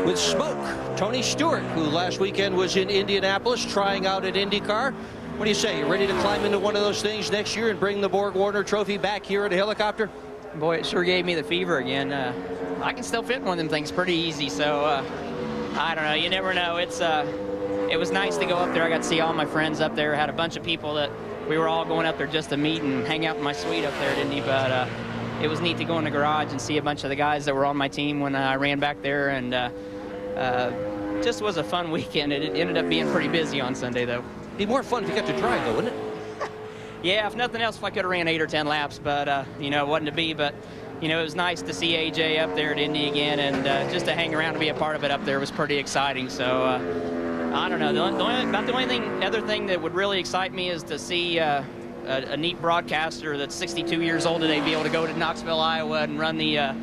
With smoke, Tony Stewart, who last weekend was in Indianapolis trying out at IndyCar. What do you say? You ready to climb into one of those things next year and bring the Borg Warner Trophy back here at a helicopter? Boy, it sure gave me the fever again. I can still fit in one of them things pretty easy, so I don't know. You never know. It was nice to go up there. I got to see all my friends up there. Had a bunch of people that we were all going up there just to meet and hang out in my suite up there at Indy, but it was neat to go in the garage and see a bunch of the guys that were on my team when I ran back there, and just was a fun weekend. It ended up being pretty busy on Sunday, though. Be more fun if you got to drive, though, wouldn't it? Yeah, if nothing else, if I could have ran 8 or 10 laps, but, you know, it wasn't to be. But, you know, it was nice to see AJ up there at Indy again, and just to hang around and be a part of it up there was pretty exciting. So, I don't know. The only other thing that would really excite me is to see a neat broadcaster that's 62 years old today be able to go to Knoxville, Iowa, and run the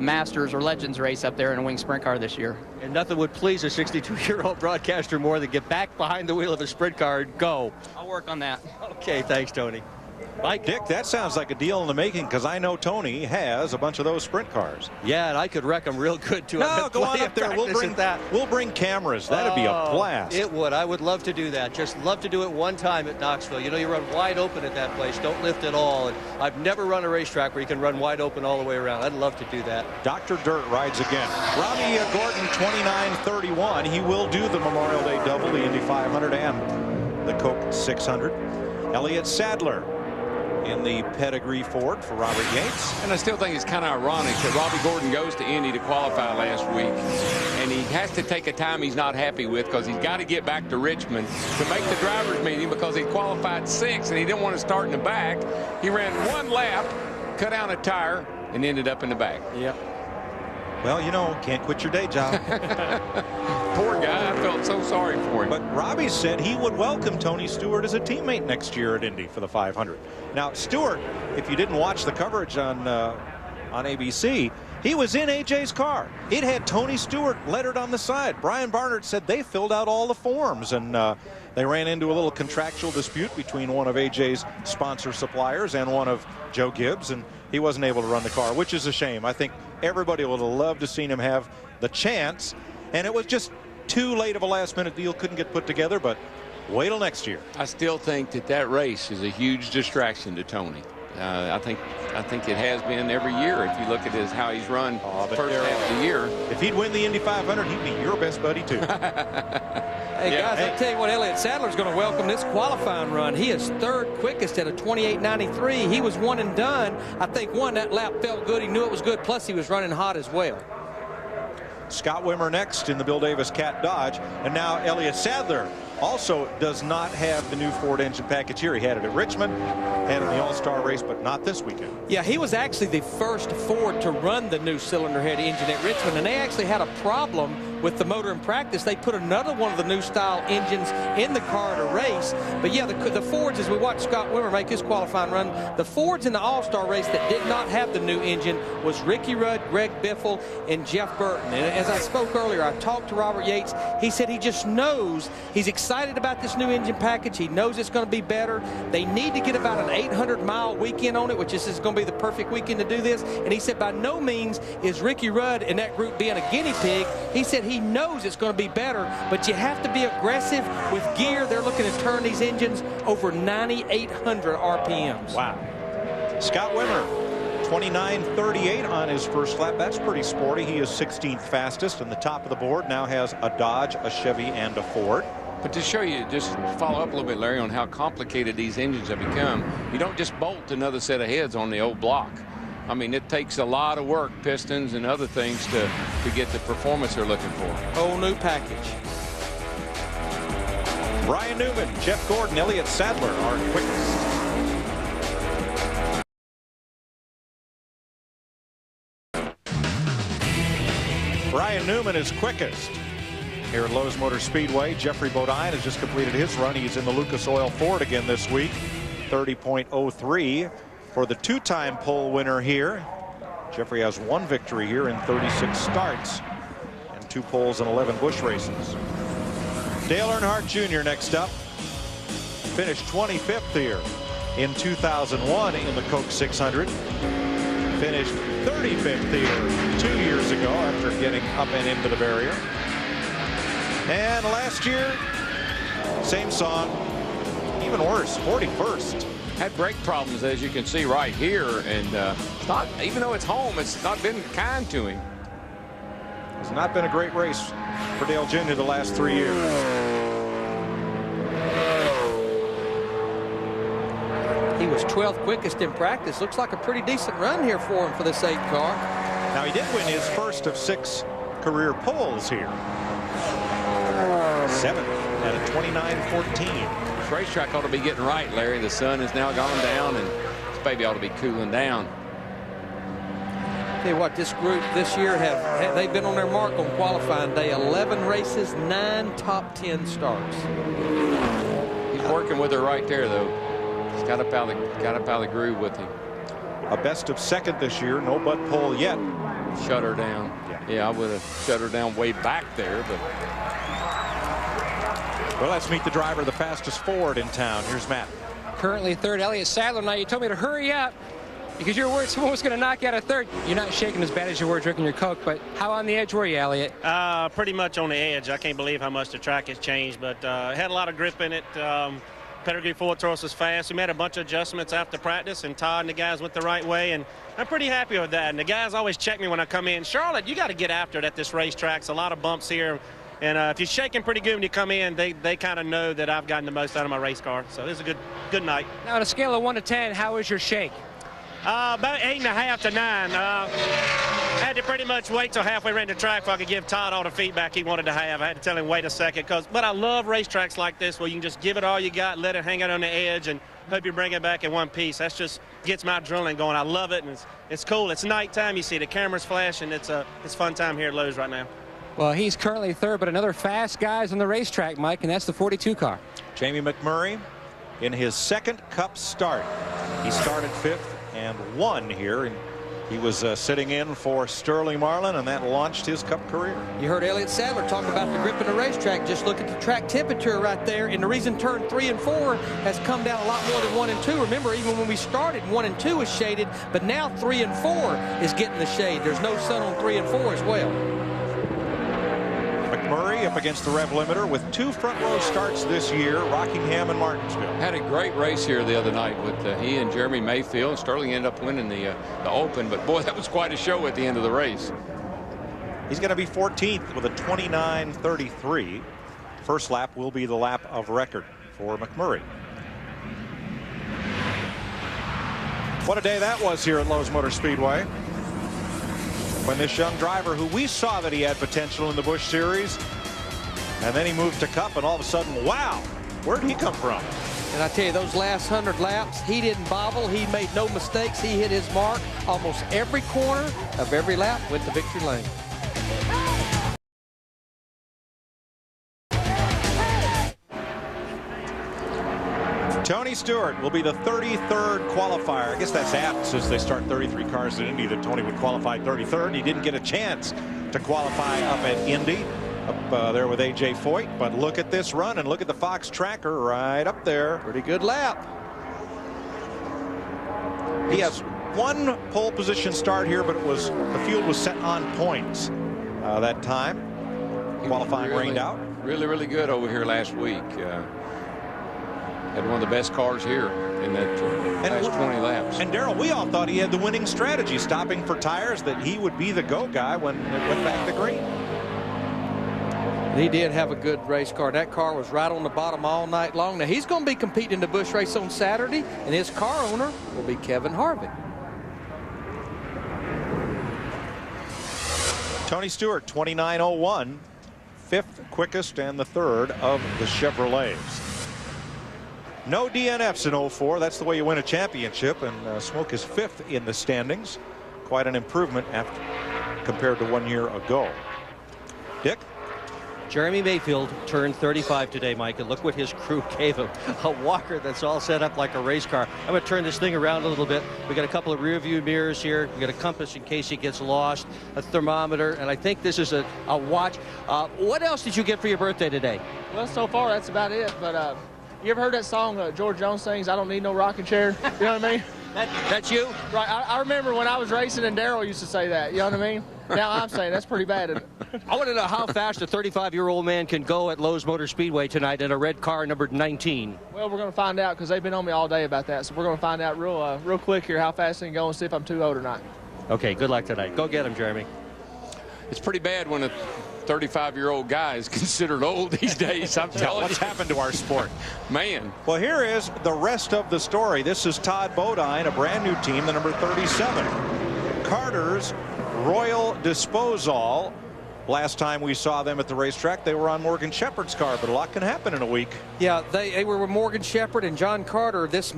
Masters or Legends race up there in a wing sprint car this year. And nothing would please a 62-year-old broadcaster more than get back behind the wheel of a sprint car and go. I'll work on that. Okay, thanks, Tony. Mike, Dick, that sounds like a deal in the making, because I know Tony has a bunch of those sprint cars. Yeah, and I could wreck them real good too. No, go on up there. We'll bring cameras. That'd be a blast. It would. I would love to do that. Just love to do it one time at Knoxville. You know, you run wide open at that place. Don't lift at all. And I've never run a racetrack where you can run wide open all the way around. I'd love to do that. Dr. Dirt rides again. Robbie Gordon, 29.31. He will do the Memorial Day double, the Indy 500 and the Coke 600. Elliott Sadler in the pedigree Ford for Robert Yates. And I still think it's kind of ironic that Robbie Gordon goes to Indy to qualify last week, and he has to take a time he's not happy with because he's got to get back to Richmond to make the drivers meeting because he qualified 6th and he didn't want to start in the back. He ran 1 lap, cut out a tire, and ended up in the back. Yep. Well, you know, can't quit your day job. Poor guy. I felt so sorry for him. But Robbie said he would welcome Tony Stewart as a teammate next year at Indy for the 500. Now, Stewart, if you didn't watch the coverage on ABC, he was in AJ's car. It had Tony Stewart lettered on the side. Brian Barnard said they filled out all the forms, and they ran into a little contractual dispute between one of AJ's sponsor suppliers and one of Joe Gibbs, and he wasn't able to run the car, which is a shame. I think everybody would have loved to seen him have the chance, and it was just too late of a last-minute deal. Couldn't get put together, but wait till next year. I still think that race is a huge distraction to Tony. I think it has been every year. If you look at how he's run first half of the year. If he'd win the Indy 500, he'd be your best buddy too. Hey guys, I'll tell you what, Elliott Sadler's going to welcome this qualifying run. He is 3rd quickest at a 28.93. He was one and done. I think that lap felt good. He knew it was good. Plus he was running hot as well. Scott Wimmer next in the Bill Davis Cat Dodge, and now Elliott Sadler also does not have the new Ford engine package here. He had it at Richmond, had it in the All-Star race, but not this weekend. Yeah, he was actually the first Ford to run the new cylinder head engine at Richmond, and they actually had a problem with the motor in practice. They put another one of the new style engines in the car to race. But yeah, the Fords, as we watched Scott Wimmer make his qualifying run, the Fords in the All-Star race that did not have the new engine was Ricky Rudd, Greg Biffle, and Jeff Burton. And as I spoke earlier, I talked to Robert Yates. He said he just knows, he's excited about this new engine package. He knows it's going to be better. They need to get about an 800-mile weekend on it, which is going to be the perfect weekend to do this. And he said by no means is Ricky Rudd and that group being a guinea pig. He said he knows it's going to be better, but you have to be aggressive with gear. They're looking to turn these engines over 9,800 RPMs. Wow. Scott Wimmer, 29.38 on his first lap. That's pretty sporty. He is 16th fastest, and the top of the board now has a Dodge, a Chevy, and a Ford. But to show you, just follow up a little bit, Larry, on how complicated these engines have become, you don't just bolt another set of heads on the old block. I mean, it takes a lot of work, pistons and other things to get the performance they're looking for. Whole new package. Brian Newman, Jeff Gordon, Elliott Sadler are quickest. Brian Newman is quickest. here at Lowe's Motor Speedway. Jeffrey Bodine has just completed his run. He's in the Lucas Oil Ford again this week. 30.03 for the two-time pole winner here. Jeffrey has one victory here in 36 starts and 2 poles and 11 Busch races. Dale Earnhardt Jr. next up. Finished 25th here in 2001 in the Coke 600. Finished 35th here 2 years ago after getting up and into the barrier. And last year, same song, even worse, 41st. Had brake problems, as you can see right here, and it's not, even though it's home, it's not been kind to him. It's not been a great race for Dale Jr. the last 3 years. He was 12th quickest in practice. Looks like a pretty decent run here for him for this 8 car. Now, he did win his first of 6 career poles here. 7th at a 29.14. This racetrack ought to be getting right, Larry. The sun has now gone down, and this baby ought to be cooling down. Tell you what, this group this year they've been on their mark on qualifying day. 11 races, 9 top 10 starts. He's working with her right there, though. He's got up out of the groove with him. A best of 2nd this year, no butt pole yet. Shut her down. Yeah, I would have shut her down way back there, but. Well, let's meet the driver of the fastest Ford in town. Here's Matt. Currently 3rd, Elliott Sadler. Now, you told me to hurry up because you were worried someone was going to knock you out of 3rd. You're not shaking as bad as you were drinking your Coke, but how on the edge were you, Elliott? Pretty much on the edge. I can't believe how much the track has changed, but it had a lot of grip in it. Pedigree Ford Taurus was fast. We made a bunch of adjustments after practice, and Todd and the guys went the right way, and I'm pretty happy with that. And the guys always check me when I come in. Charlotte, you got to get after it at this racetrack. It's a lot of bumps here. And if you're shaking pretty good when you come in, they kind of know that I've gotten the most out of my race car. So this is a good night. Now, on a scale of 1 to 10, how was your shake? About 8.5 to 9. Had to pretty much wait till halfway around the track before I could give Todd all the feedback he wanted to have. I had to tell him wait a second, but I love racetracks like this where you can just give it all you got, let it hang out on the edge, and hope you bring it back in one piece. That's just gets my adrenaline going. I love it, and it's cool. It's nighttime. You see the cameras flashing. It's fun time here at Lowe's right now. Well, he's currently 3rd, but another fast guy's on the racetrack, Mike, and that's the 42 car. Jamie McMurray in his 2nd Cup start. He started 5th and won here, and he was sitting in for Sterling Marlin, and that launched his Cup career. You heard Elliott Sadler talking about the grip in the racetrack. Just look at the track temperature right there, and the reason turn 3 and 4 has come down a lot more than 1 and 2. Remember, even when we started, 1 and 2 was shaded, but now 3 and 4 is getting the shade. There's no sun on 3 and 4 as well. McMurray up against the rev limiter with 2 front row starts this year, Rockingham and Martinsville. Had a great race here the other night with he and Jeremy Mayfield. Sterling ended up winning the Open, but boy, that was quite a show at the end of the race. He's going to be 14th with a 29.33. First lap will be the lap of record for McMurray. What a day that was here at Lowe's Motor Speedway, when this young driver, who we saw that he had potential in the Busch Series, and then he moved to Cup, and all of a sudden, wow, where'd he come from? And I tell you, those last 100 laps, he didn't bobble. He made no mistakes. He hit his mark almost every corner of every lap with the victory lane. Tony Stewart will be the 33rd qualifier. I guess that's apt, since they start 33 cars at Indy, that Tony would qualify 33rd. He didn't get a chance to qualify up at Indy, up there with A.J. Foyt. But look at this run, and look at the Fox tracker right up there. Pretty good lap. He has 1 pole position start here, but the field was set on points that time. Qualifying rained out. Really good over here last week. Had one of the best cars here in that last 20 laps. And Darrell, we all thought he had the winning strategy, stopping for tires, that he would be the go guy when it went back to green. He did have a good race car. That car was right on the bottom all night long. Now, he's going to be competing in the Busch race on Saturday, and his car owner will be Kevin Harvick. Tony Stewart, 29.01, 5th quickest and the 3rd of the Chevrolets. No DNFs in 04. That's the way you win a championship, and Smoke is 5th in the standings. Quite an improvement compared to 1 year ago. Dick? Jeremy Mayfield turned 35 today, Mike, and look what his crew gave him. A walker that's all set up like a race car. I'm going to turn this thing around a little bit. We got a couple of rear view mirrors here. We got a compass in case he gets lost, a thermometer, and I think this is a watch. What else did you get for your birthday today? Well, so far that's about it, but you ever heard that song George Jones sings, I don't need no rocking chair? You know what I mean? That's you? Right. I remember when I was racing and Daryl used to say that. You know what I mean? Now I'm saying that's pretty bad. I want to know how fast a 35-year-old man can go at Lowe's Motor Speedway tonight in a red car numbered 19. Well, we're going to find out because they've been on me all day about that. So we're going to find out real quick here how fast they can go and see if I'm too old or not. Okay, good luck tonight. Go get him, Jeremy. It's pretty bad when a 35-year-old guy is considered old these days. I'm telling you. What's happened to our sport? Man. Well, here is the rest of the story. This is Todd Bodine, a brand new team, the number 37. Carter's Royal Disposal. Last time we saw them at the racetrack, they were on Morgan Shepherd's car, but a lot can happen in a week. Yeah, they were with Morgan Shepherd, and John Carter this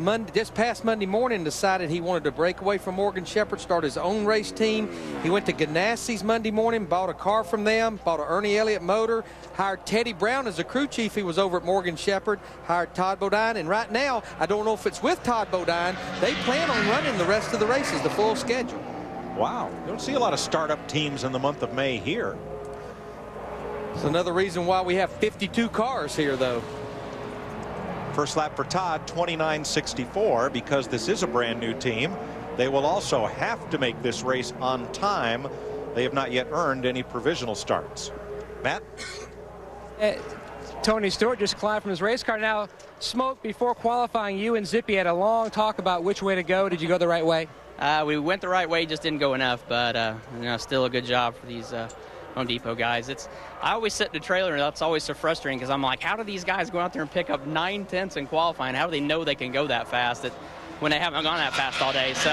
past Monday morning decided he wanted to break away from Morgan Shepherd, start his own race team. He went to Ganassi's Monday morning, bought a car from them, bought an Ernie Elliott motor, hired Teddy Brown as a crew chief. He was over at Morgan Shepherd, hired Todd Bodine, and right now, I don't know if it's with Todd Bodine, they plan on running the rest of the races, the full schedule. Wow, you don't see a lot of startup teams in the month of May here. It's another reason why we have 52 cars here, though. First lap for Todd, 29.64. Because this is a brand new team, they will also have to make this race on time. They have not yet earned any provisional starts. Matt? Tony Stewart just climbed from his race car. Now, Smoke, before qualifying, you and Zippy had a long talk about which way to go. Did you go the right way? We went the right way, just didn't go enough, but still a good job for these Home Depot guys. I always sit in the trailer, and that's always so frustrating because I'm like, how do these guys go out there and pick up 9/10 in qualifying? How do they know they can go that fast when they haven't gone that fast all day? So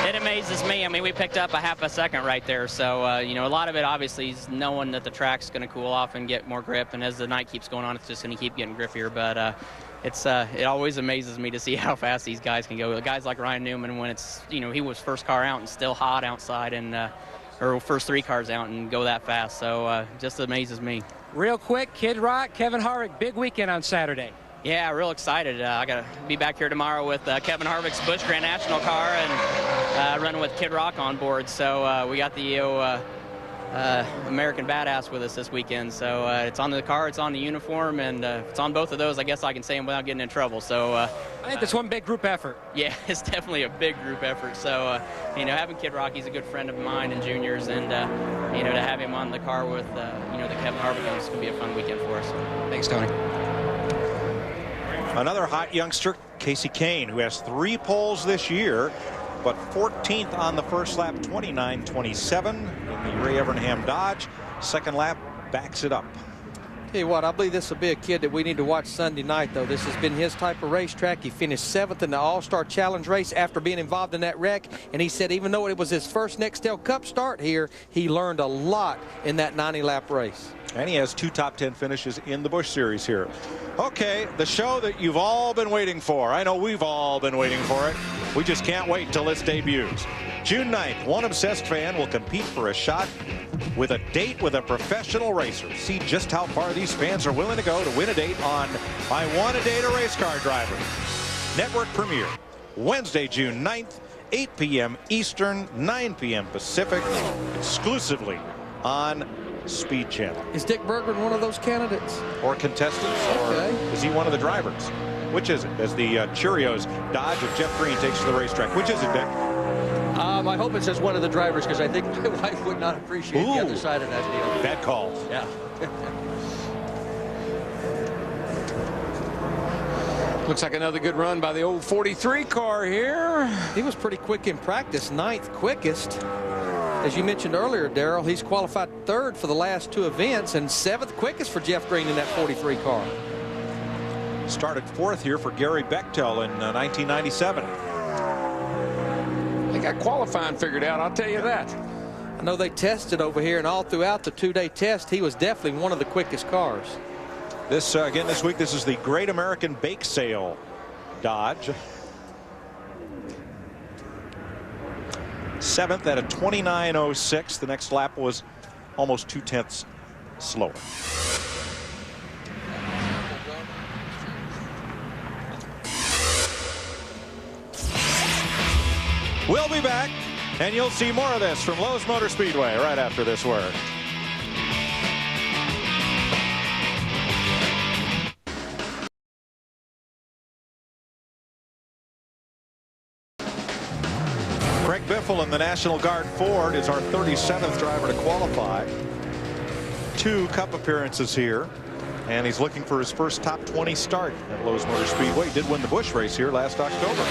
it amazes me. I mean, we picked up a half a second right there. So, a lot of it obviously is knowing that the track's going to cool off and get more grip, and as the night keeps going on, it's just going to keep getting grippier. But it always amazes me to see how fast these guys can go. Guys like Ryan Newman, when it's, he was first car out and still hot outside, and or first 3 cars out and go that fast. So just amazes me. Real quick, Kid Rock, Kevin Harvick, big weekend on Saturday. Yeah, real excited. I got to be back here tomorrow with Kevin Harvick's Busch Grand National car and running with Kid Rock on board. So we got the American Badass with us this weekend. So it's on the car, it's on the uniform, and if it's on both of those, I guess I can say them without getting in trouble. So I think that's one big group effort. Yeah, it's definitely a big group effort. So having Kid Rock, he's a good friend of mine and Junior's, and to have him on the car with the Kevin Harvick, it's going to be a fun weekend for us. Thanks, Tony. Another hot youngster, Casey Kane, who has 3 poles this year, but 14th on the first lap, 29.27 in the Ray Evernham Dodge. Second lap backs it up. Tell you what, I believe this will be a kid that we need to watch Sunday night, though. This has been his type of racetrack. He finished 7th in the All-Star Challenge race after being involved in that wreck, and he said even though it was his first Nextel Cup start here, he learned a lot in that 90-lap race. And he has 2 top 10 finishes in the Busch Series here. Okay, the show that you've all been waiting for. I know we've all been waiting for it. We just can't wait till it debuts. June 9th, one obsessed fan will compete for a shot with a date with a professional racer. See just how far these fans are willing to go to win a date on I Want to Date a Race Car Driver. Network premiere, Wednesday, June 9th, 8 p.m. Eastern, 9 p.m. Pacific, exclusively on Speed Channel. Is Dick Bergman one of those candidates? Or contestants? Or is he one of the drivers? Which is it? As the Cheerios Dodge of Jeff Green takes to the racetrack. Which is it, Dick? I hope it says one of the drivers, because I think my wife would not appreciate the other side of that deal. Bad call. Yeah. Looks like another good run by the old 43 car here. He was pretty quick in practice, 9th quickest. As you mentioned earlier, Daryl, he's qualified 3rd for the last 2 events and 7th quickest for Jeff Green in that 43 car. Started 4th here for Gary Bechtel in 1997. They got qualifying figured out, I'll tell you that. I know they tested over here, and all throughout the 2-day test, he was definitely one of the quickest cars. This again this week, this is the Great American Bake Sale Dodge. 7th at a 29.06. The next lap was almost 2/10 slower. We'll be back, and you'll see more of this from Lowe's Motor Speedway right after this word. Greg Biffle in the National Guard Ford is our 37th driver to qualify. 2 Cup appearances here, and he's looking for his first top 20 start at Lowe's Motor Speedway. He did win the Busch race here last October.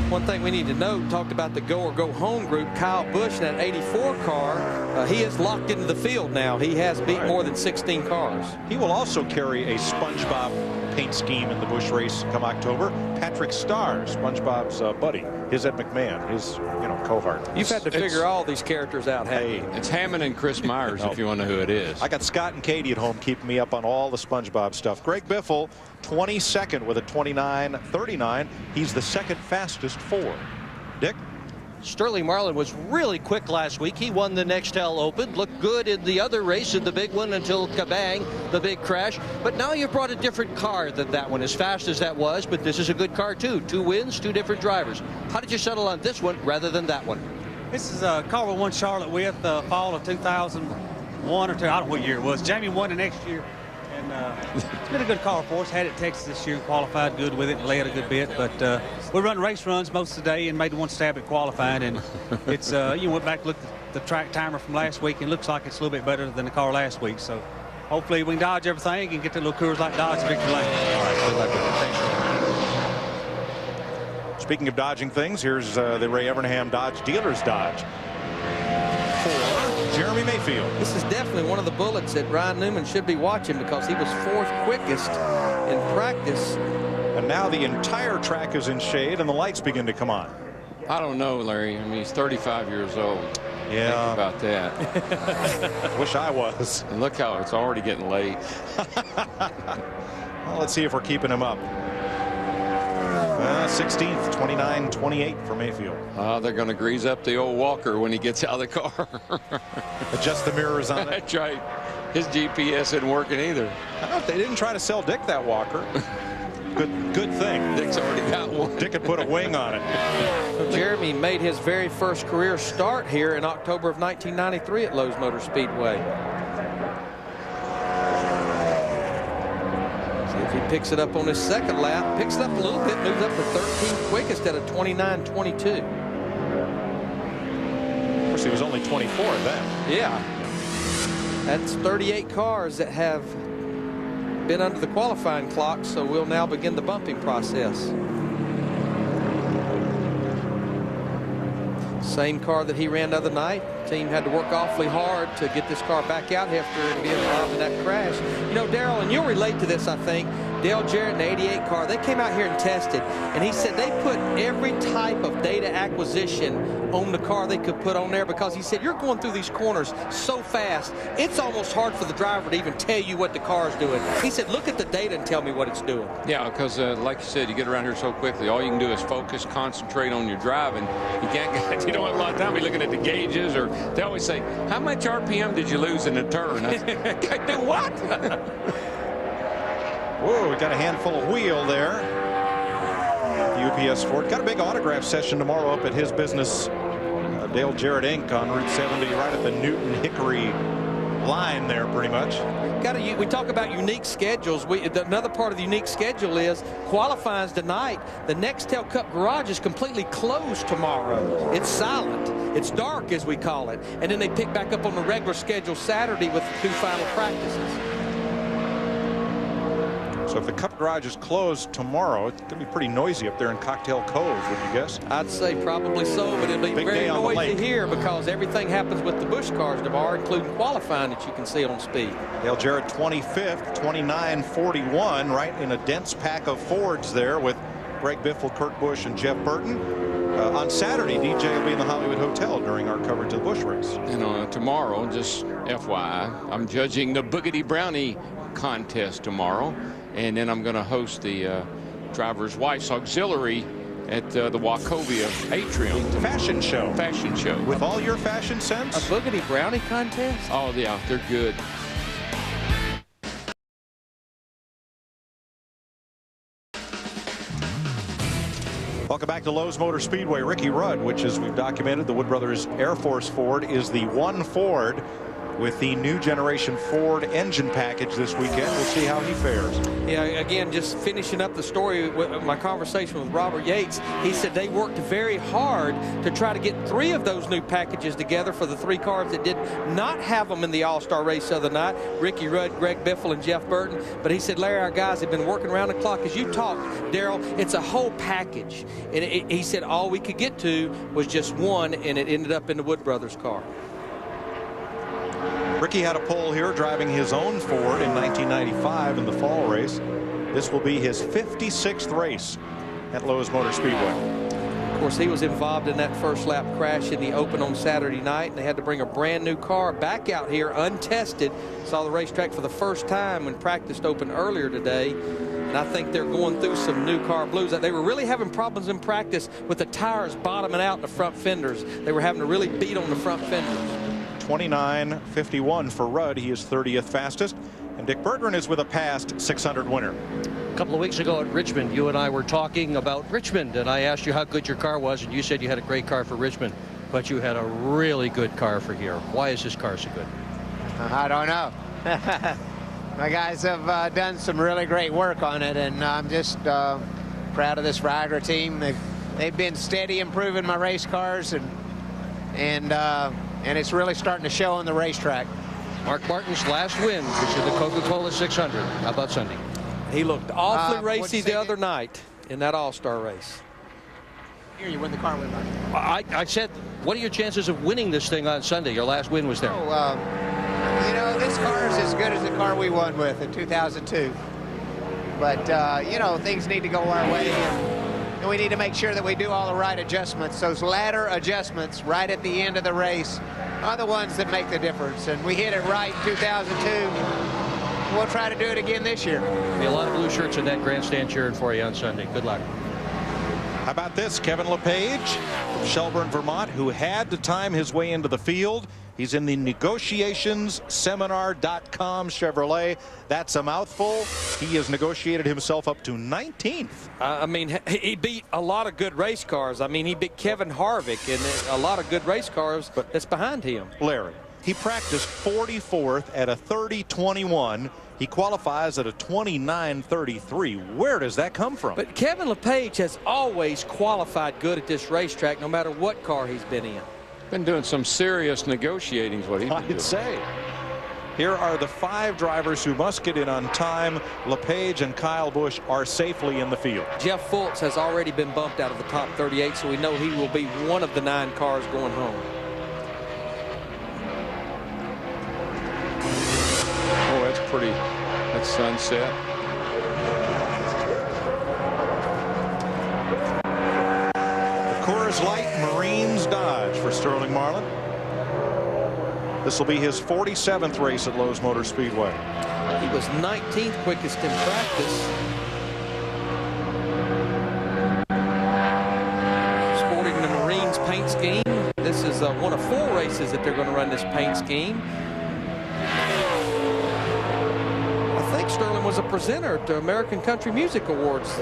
One thing we need to note, talked about the go or go home group. Kyle Busch in that 84 car, he is locked into the field now. He has beat more than 16 cars. He will also carry a SpongeBob paint scheme in the Busch race come October. Patrick Starr, SpongeBob's buddy, his at McMahon, his cohort. You've had to figure all these characters out. Hey, it's Hammond and Chris Myers if you want to know who it is. I got Scott and Katie at home keeping me up on all the SpongeBob stuff. Greg Biffle, 22nd with a 29.39. He's the second fastest Ford. Dick? Sterling Marlin was really quick last week. He won the Nextel Open, looked good in the other race, in the big one, until kabang, the big crash. But now you've brought a different car than that one, as fast as that was, but this is a good car too. 2 wins, 2 different drivers. How did you settle on this one rather than that one? This is a car we won Charlotte with fall of 2001 or 2. I don't know what year it was. Jamie won the next year. It's been a good car for us. Had it at Texas this year and qualified good with it and led a good bit. But we run race runs most of the day and made one stab at qualifying. And it's you went back and looked at the track timer from last week and it looks like it's a little bit better than the car last week. So hopefully we can dodge everything and get the little Coors Light Dodge victory lane. All right, good luck with it. Thanks. Speaking of dodging things, here's the Ray Evernham Dodge Dealers Dodge. Jeremy Mayfield. This is definitely one of the bullets that Ryan Newman should be watching because he was 4th quickest in practice. And now the entire track is in shade and the lights begin to come on. I don't know, Larry. I mean, he's 35 years old. Yeah. Think about that. Wish I was. And look how it's already getting late. Well, let's see if we're keeping him up. 16th, 29.28 for Mayfield. They're going to grease up the old Walker when he gets out of the car. Adjust the mirrors on it. That's right. His GPS isn't working either. I don't know if they didn't try to sell Dick that Walker. Good thing. Dick's already got one. Dick had put a wing on it. Jeremy made his very first career start here in October of 1993 at Lowe's Motor Speedway. If he picks it up on his second lap, picks it up a little bit, moves up to 13th quickest at a 29.22. Of course, he was only 24 then. Yeah. That's 38 cars that have been under the qualifying clock, so we'll now begin the bumping process. Same car that he ran the other night. Team had to work awfully hard to get this car back out after it being involved in that crash. You know, Darrell, and you'll relate to this, I think. Dale Jarrett in the 88 car, they came out here and tested, and he said they put every type of data acquisition on the car they could put on there because he said you're going through these corners so fast, it's almost hard for the driver to even tell you what the car's doing. He said, look at the data and tell me what it's doing. Yeah, because like you said, you get around here so quickly. All you can do is focus, concentrate on your driving. You can't. You don't have a lot of time. You're looking at the gauges, or they always say, "How much RPM did you lose in the turn?" I do what? Whoa, we got a handful of wheel there. The UPS Ford. Got a big autograph session tomorrow up at his business, Dale Jarrett Inc. on Route 70, right at the Newton Hickory line there, pretty much. We talk about unique schedules. Another part of the unique schedule is qualifying's tonight. The Nextel Cup garage is completely closed tomorrow. It's silent. It's dark, as we call it. And then they pick back up on the regular schedule Saturday with the 2 final practices. So if the Cup garage is closed tomorrow, it's going to be pretty noisy up there in Cocktail Cove, would you guess? I'd say probably so, but it'll be very noisy here because everything happens with the Busch cars tomorrow, including qualifying that you can see on speed. Dale Jarrett 25th, 29.41, right in a dense pack of Fords there with Greg Biffle, Kurt Busch, and Jeff Burton. On Saturday, DJ will be in the Hollywood Hotel during our coverage of the Busch race. And tomorrow, just FYI, I'm judging the Boogity Brownie contest tomorrow. And then I'm going to host the driver's wife's auxiliary at the Wachovia Atrium. Fashion show. Fashion show. With all your fashion sense? A boogity brownie contest? Oh, yeah, they're good. Welcome back to Lowe's Motor Speedway. Ricky Rudd, which, as we've documented, the Wood Brothers Air Force Ford, is the one Ford with the new generation Ford engine package this weekend. We'll see how he fares. Yeah, again, just finishing up the story with my conversation with Robert Yates, he said they worked very hard to try to get 3 of those new packages together for the 3 cars that did not have them in the All-Star race the other night, Ricky Rudd, Greg Biffle, and Jeff Burton. But he said, Larry, our guys have been working around the clock. As you talked, Daryl, it's a whole package. And he said all we could get to was just one, and it ended up in the Wood Brothers car. Ricky had a pole here driving his own Ford in 1995 in the fall race. This will be his 56th race at Lowe's Motor Speedway. Of course, he was involved in that first lap crash in the Open on Saturday night, and they had to bring a brand new car back out here untested. Saw the racetrack for the first time when practice opened earlier today. And I think they're going through some new car blues. They were really having problems in practice with the tires bottoming out in the front fenders. They were having to really beat on the front fenders. 29.51 for Rudd. He is 30th fastest. And Dick Berggren is with a past 600 winner. A couple of weeks ago at Richmond, you and I were talking about Richmond, and I asked you how good your car was, and you said you had a great car for Richmond, but you had a really good car for here. Why is this car so good? I don't know. My guys have done some really great work on it, and I'm just proud of this Viagra team. They've been steady improving my race cars, and it's really starting to show on the racetrack. Mark Martin's last win was in the Coca-Cola 600. How about Sunday? He looked awfully racy the other night in that All-Star race. Here you win the car win. I said, what are your chances of winning this thing on Sunday? Your last win was there. Oh, you know, this car is as good as the car we won with in 2002. But, you know, things need to go our way. And we need to make sure that we do all the right adjustments. Those ladder adjustments right at the end of the race are the ones that make the difference. And we hit it right in 2002. We'll try to do it again this year. There'll be a lot of blue shirts in that grandstand cheering for you on Sunday. Good luck. How about this? Kevin LePage from Shelburne, Vermont, who had to time his way into the field. He's in the negotiationsseminar.com Chevrolet. That's a mouthful. He has negotiated himself up to 19th. I mean, he beat a lot of good race cars. I mean, he beat Kevin Harvick and a lot of good race cars that's behind him. Larry, he practiced 44th at a 30.21. He qualifies at a 29.33. Where does that come from? But Kevin LePage has always qualified good at this racetrack, no matter what car he's been in. Been doing some serious negotiating, is what he's been doing. I'd say. Here are the 5 drivers who must get in on time. LePage and Kyle Busch are safely in the field. Jeff Fultz has already been bumped out of the top 38, so we know he will be one of the 9 cars going home. Oh, that's pretty. That's sunset. Coors Light Marines Dodge for Sterling Marlin. This will be his 47th race at Lowe's Motor Speedway. He was 19th quickest in practice. Sporting the Marines paint scheme. This is one of 4 races that they're going to run this paint scheme. I think Sterling was a presenter at the American Country Music Awards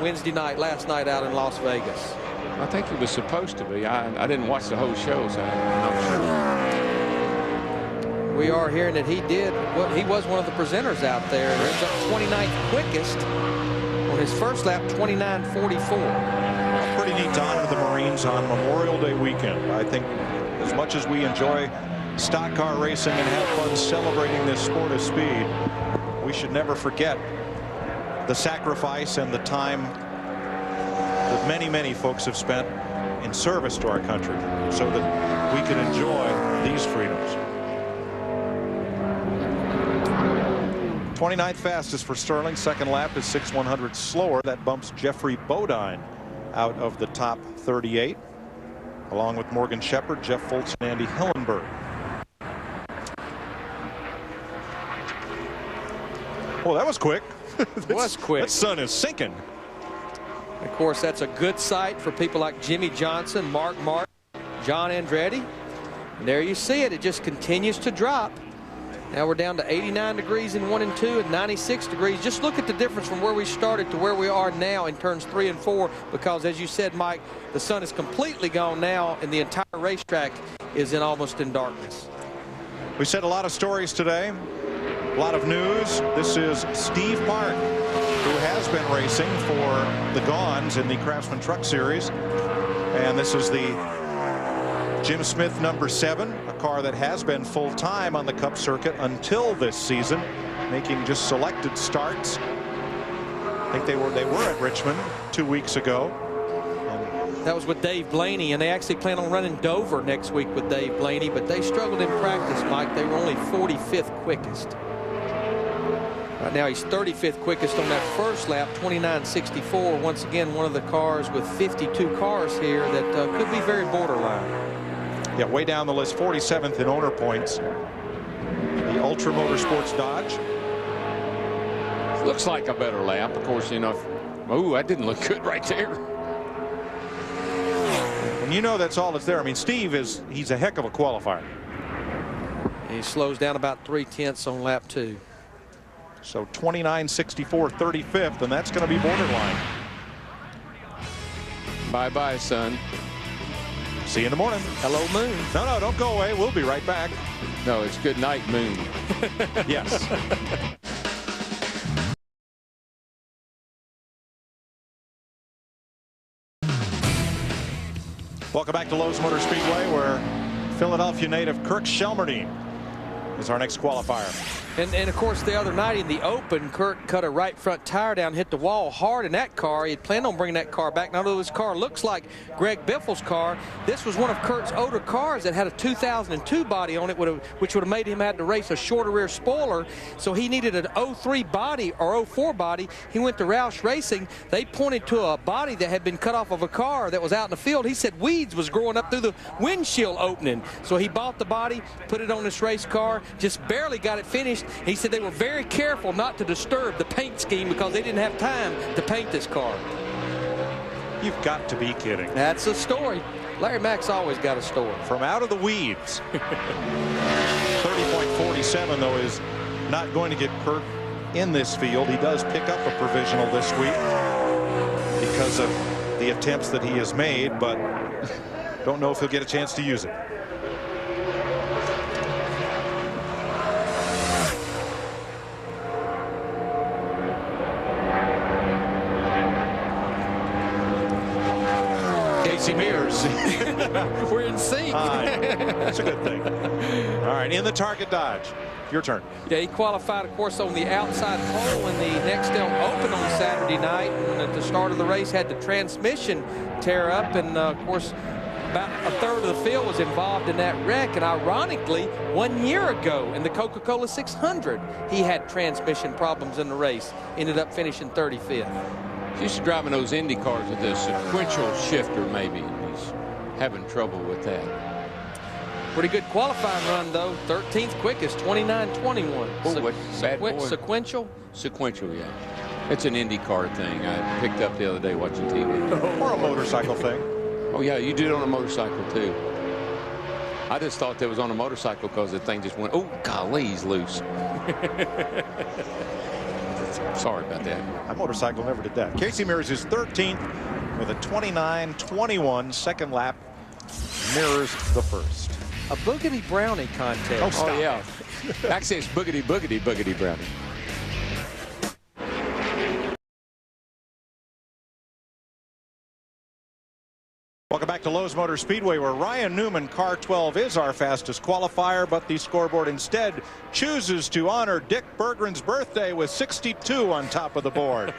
Wednesday night, last night out in Las Vegas. I think he was supposed to be. I didn't watch the whole show, so I'm not sure. We are hearing that he did. He was one of the presenters out there. He ends up 29th quickest on his first lap, 29.44. Pretty neat to honor the Marines on Memorial Day weekend. I think as much as we enjoy stock car racing and have fun celebrating this sport of speed, we should never forget the sacrifice and the time that many folks have spent in service to our country so that we can enjoy these freedoms. 29th fastest for Sterling. Second lap is 6/100 slower. That bumps Jeffrey Bodine out of the top 38, along with Morgan Shepherd, Jeff Fultz, and Andy Hillenberg. Oh, that was quick. It was quick. That sun is sinking. Of course, that's a good sight for people like Jimmy Johnson, Mark Martin, John Andretti. And there you see it. It just continues to drop. Now we're down to 89 degrees in 1 and 2 and 96 degrees. Just look at the difference from where we started to where we are now in turns 3 and 4, because as you said, Mike, the sun is completely gone now and the entire racetrack is almost in darkness. We said a lot of stories today, a lot of news. This is Steve Park, who has been racing for the Gawns in the Craftsman Truck Series. And this is the Jim Smith #7, a car that has been full-time on the Cup circuit until this season, making just selected starts. I think they were at Richmond 2 weeks ago. That was with Dave Blaney, and they actually plan on running Dover next week with Dave Blaney, but they struggled in practice, Mike. They were only 45th quickest. Right now he's 35th quickest on that first lap, 29.64. Once again, one of the cars with 52 cars here that could be very borderline. Yeah, way down the list, 47th in owner points. The Ultra Motorsports Dodge. Looks like a better lap. Of course, you know, ooh, that didn't look good right there. And you know that's all that's there. I mean, Steve he's a heck of a qualifier. He slows down about 3/10 on lap 2. So 29.64, 35th, and that's going to be borderline. Bye-bye, son. See you in the morning. Hello, Moon. No, don't go away. We'll be right back. No, it's good night, Moon. Yes. Welcome back to Lowe's Motor Speedway, where Philadelphia native Kirk Shelmerdine is our next qualifier. And of course, the other night in the Open, Kirk cut a right front tire down, hit the wall hard in that car. He had planned on bringing that car back. Now, although this car looks like Greg Biffle's car, this was one of Kirk's older cars that had a 2002 body on it, which would have made him have to race a shorter rear spoiler. So he needed an 03 body or 04 body. He went to Roush Racing. They pointed to a body that had been cut off of a car that was out in the field. He said weeds was growing up through the windshield opening. So he bought the body, put it on this race car, just barely got it finished. He said they were very careful not to disturb the paint scheme because they didn't have time to paint this car. You've got to be kidding. That's a story. Larry Mack's always got a story. From out of the weeds. 30.47, though, is not going to get Kirk in this field. He does pick up a provisional this week because of the attempts that he has made, but don't know if he'll get a chance to use it. Mears. We're in sync. That's a good thing. All right, in the target Dodge. Your turn. Yeah, he qualified, of course, on the outside pole in the Nextel Open on Saturday night. And at the start of the race, had the transmission tear up. And, of course, about a third of the field was involved in that wreck. And ironically, 1 year ago in the Coca-Cola 600, he had transmission problems in the race. Ended up finishing 35th. Used to driving those Indy cars with a sequential shifter, maybe. He's having trouble with that. Pretty good qualifying run, though. 13th quickest, 29.21. Oh, what bad boy? Sequential? Sequential, yeah. It's an Indy car thing I picked up the other day watching TV. Or a motorcycle thing. Oh, yeah, you do it on a motorcycle, too. I just thought that was on a motorcycle because the thing just went, oh, golly, he's loose. Sorry about that. My motorcycle never did that. Casey Mears is 13th with a 29.21 second lap. Mirrors the first. A boogity brownie contest. Oh, stop. Oh, yeah. Actually, it's boogity, boogity, boogity brownie. Welcome back to Lowe's Motor Speedway, where Ryan Newman, car 12, is our fastest qualifier, but the scoreboard instead chooses to honor Dick Berggren's birthday with 62 on top of the board.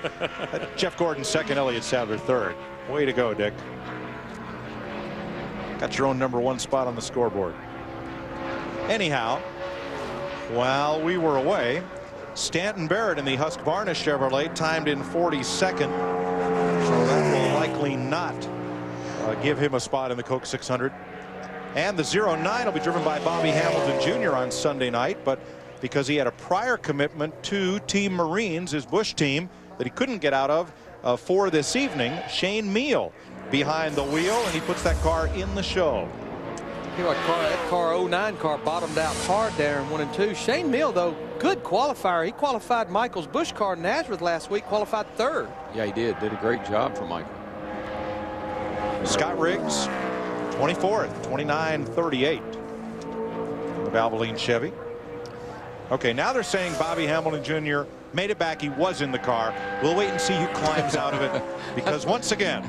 Jeff Gordon second, Elliott Sadler third. Way to go, Dick. Got your own #1 spot on the scoreboard. Anyhow, while we were away, Stanton Barrett in the Husqvarna Chevrolet timed in 42nd, so that will likely not give him a spot in the Coke 600. And the 09 will be driven by Bobby Hamilton Jr. on Sunday night, but because he had a prior commitment to Team Marines, his Busch team, that he couldn't get out of for this evening. Shane Meal behind the wheel, and he puts that car in the show. That car 09 car bottomed out hard there in 1 and 2. Shane Meal, though, good qualifier. He qualified Michael's Busch car in Nazareth last week, qualified 3rd. Yeah, he did a great job for Michael. Scott Riggs, 24th, 29.38. The Valvoline Chevy. Okay, now they're saying Bobby Hamilton Jr. made it back. He was in the car. We'll wait and see who climbs out of it, because once again,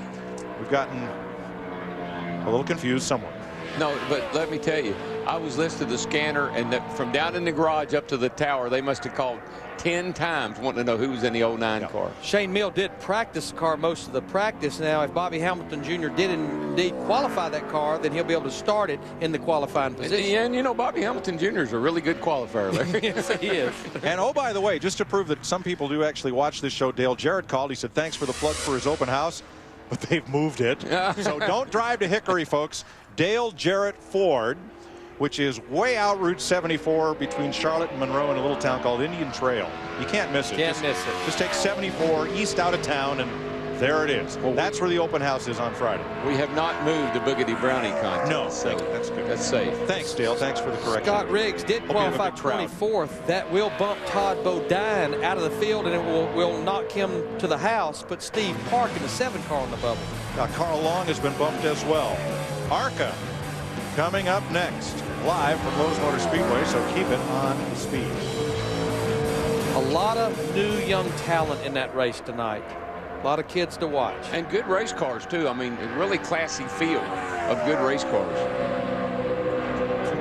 we've gotten a little confused somewhere. No, but let me tell you, I was listening to the scanner, and from down in the garage up to the tower, they must have called 10 times wanting to know who was in the 09 car. Shane Meal did practice the car most of the practice. Now, if Bobby Hamilton Jr. did indeed qualify that car, then he'll be able to start it in the qualifying position. And you know, Bobby Hamilton Jr. is a really good qualifier, Larry. Yes, he is. And oh, by the way, just to prove that some people do actually watch this show, Dale Jarrett called. He said, thanks for the plug for his open house, but they've moved it. So don't drive to Hickory, folks. Dale Jarrett Ford, which is way out Route 74 between Charlotte and Monroe in a little town called Indian Trail. You can't miss it. Can't miss it. Just take 74 east out of town, and there it is. Well, that's where the open house is on Friday. We have not moved the Boogity Brownie contest. No, so that's good. That's safe. Thanks, Dale. Thanks for the correction. Scott Riggs did qualify 24th. That will bump Todd Bodine out of the field, and it will knock him to the house, put Steve Park in the 7 car on the bubble. Now, Carl Long has been bumped as well. ARCA coming up next, live from Lowe's Motor Speedway, so keep it on speed. A lot of new young talent in that race tonight. A lot of kids to watch. And good race cars, too. I mean, a really classy field of good race cars.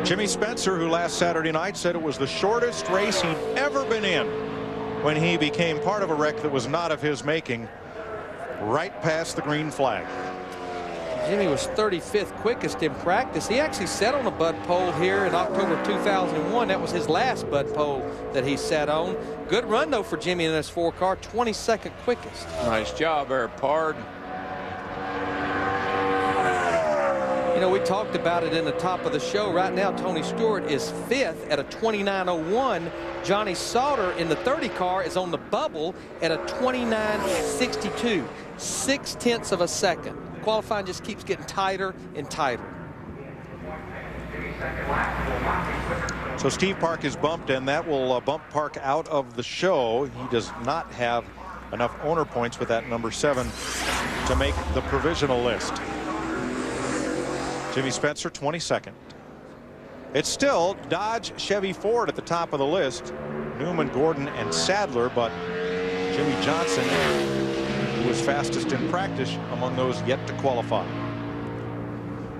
Jimmy Spencer, who last Saturday night said it was the shortest race he'd ever been in when he became part of a wreck that was not of his making, right past the green flag. Jimmy was 35th quickest in practice. He actually sat on a Bud pole here in October 2001. That was his last Bud pole that he sat on. Good run, though, for Jimmy in this 4 car, 22nd quickest. Nice job there, Pard. You know, we talked about it in the top of the show. Right now, Tony Stewart is 5th at a 29.01. Johnny Sauter in the 30 car is on the bubble at a 29.62. 0.6 of a second. Qualifying just keeps getting tighter and tighter. So Steve Park is bumped, and that will bump Park out of the show. He does not have enough owner points with that number 7 to make the provisional list. Jimmy Spencer, 22nd. It's still Dodge, Chevy, Ford at the top of the list. Newman, Gordon, and Sadler, but Jimmy Johnson, who was fastest in practice among those yet to qualify.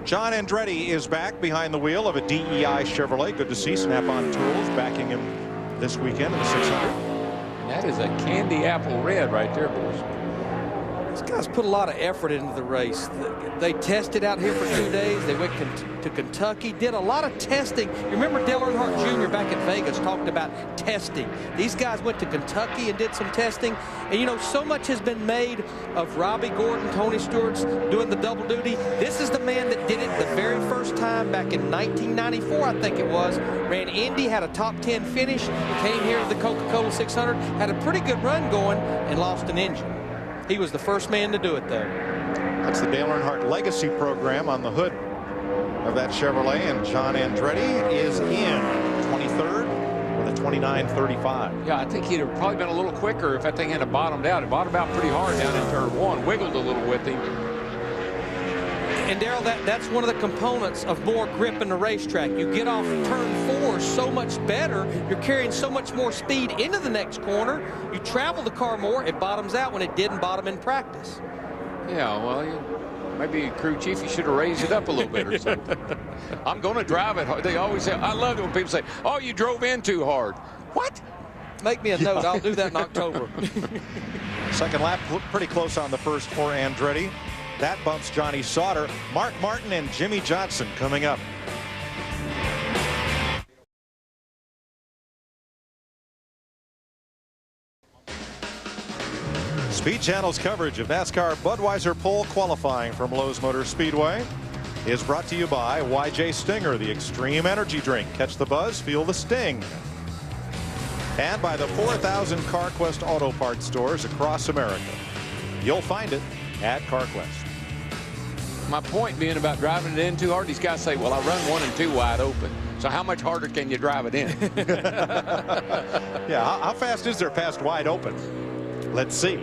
John Andretti is back behind the wheel of a DEI Chevrolet. Good to see Snap-on Tools backing him this weekend in the 600. That is a candy apple red right there, boys. These guys put a lot of effort into the race. They tested out here for 2 days. They went to Kentucky, did a lot of testing. You remember Dale Earnhardt Jr. back in Vegas talked about testing. These guys went to Kentucky and did some testing. And, you know, so much has been made of Robbie Gordon, Tony Stewart's doing the double duty. This is the man that did it the very first time back in 1994, I think it was. Ran Indy, had a top 10 finish, came here to the Coca-Cola 600, had a pretty good run going, and lost an engine. He was the first man to do it, though. That's the Dale Earnhardt Legacy program on the hood of that Chevrolet, and John Andretti is in 23rd with a 29.35. Yeah, I think he'd have probably been a little quicker if that thing had bottomed out. It bottomed out pretty hard down in turn 1, wiggled a little with him. And Darrell, that's one of the components of more grip in the racetrack. You get off turn 4 so much better. You're carrying so much more speed into the next corner. You travel the car more. It bottoms out when it didn't bottom in practice. Yeah, well, maybe crew chief, you should have raised it up a little bit or something. I'm going to drive it hard. They always say, I love it when people say, oh, you drove in too hard. What? Make me a note. I'll do that in October. Second lap, pretty close on the first for Andretti. That bumps Johnny Sauter. Mark Martin and Jimmy Johnson coming up. Speed Channel's coverage of NASCAR Budweiser pole qualifying from Lowe's Motor Speedway is brought to you by YJ Stinger, the extreme energy drink. Catch the buzz, feel the sting. and by the 4,000 CarQuest Auto Parts stores across America. You'll find it at CarQuest. My point being about driving it in too hard, these guys say, well, I run 1 and 2 wide open. So how much harder can you drive it in? Yeah, how fast is there past wide open? Let's see.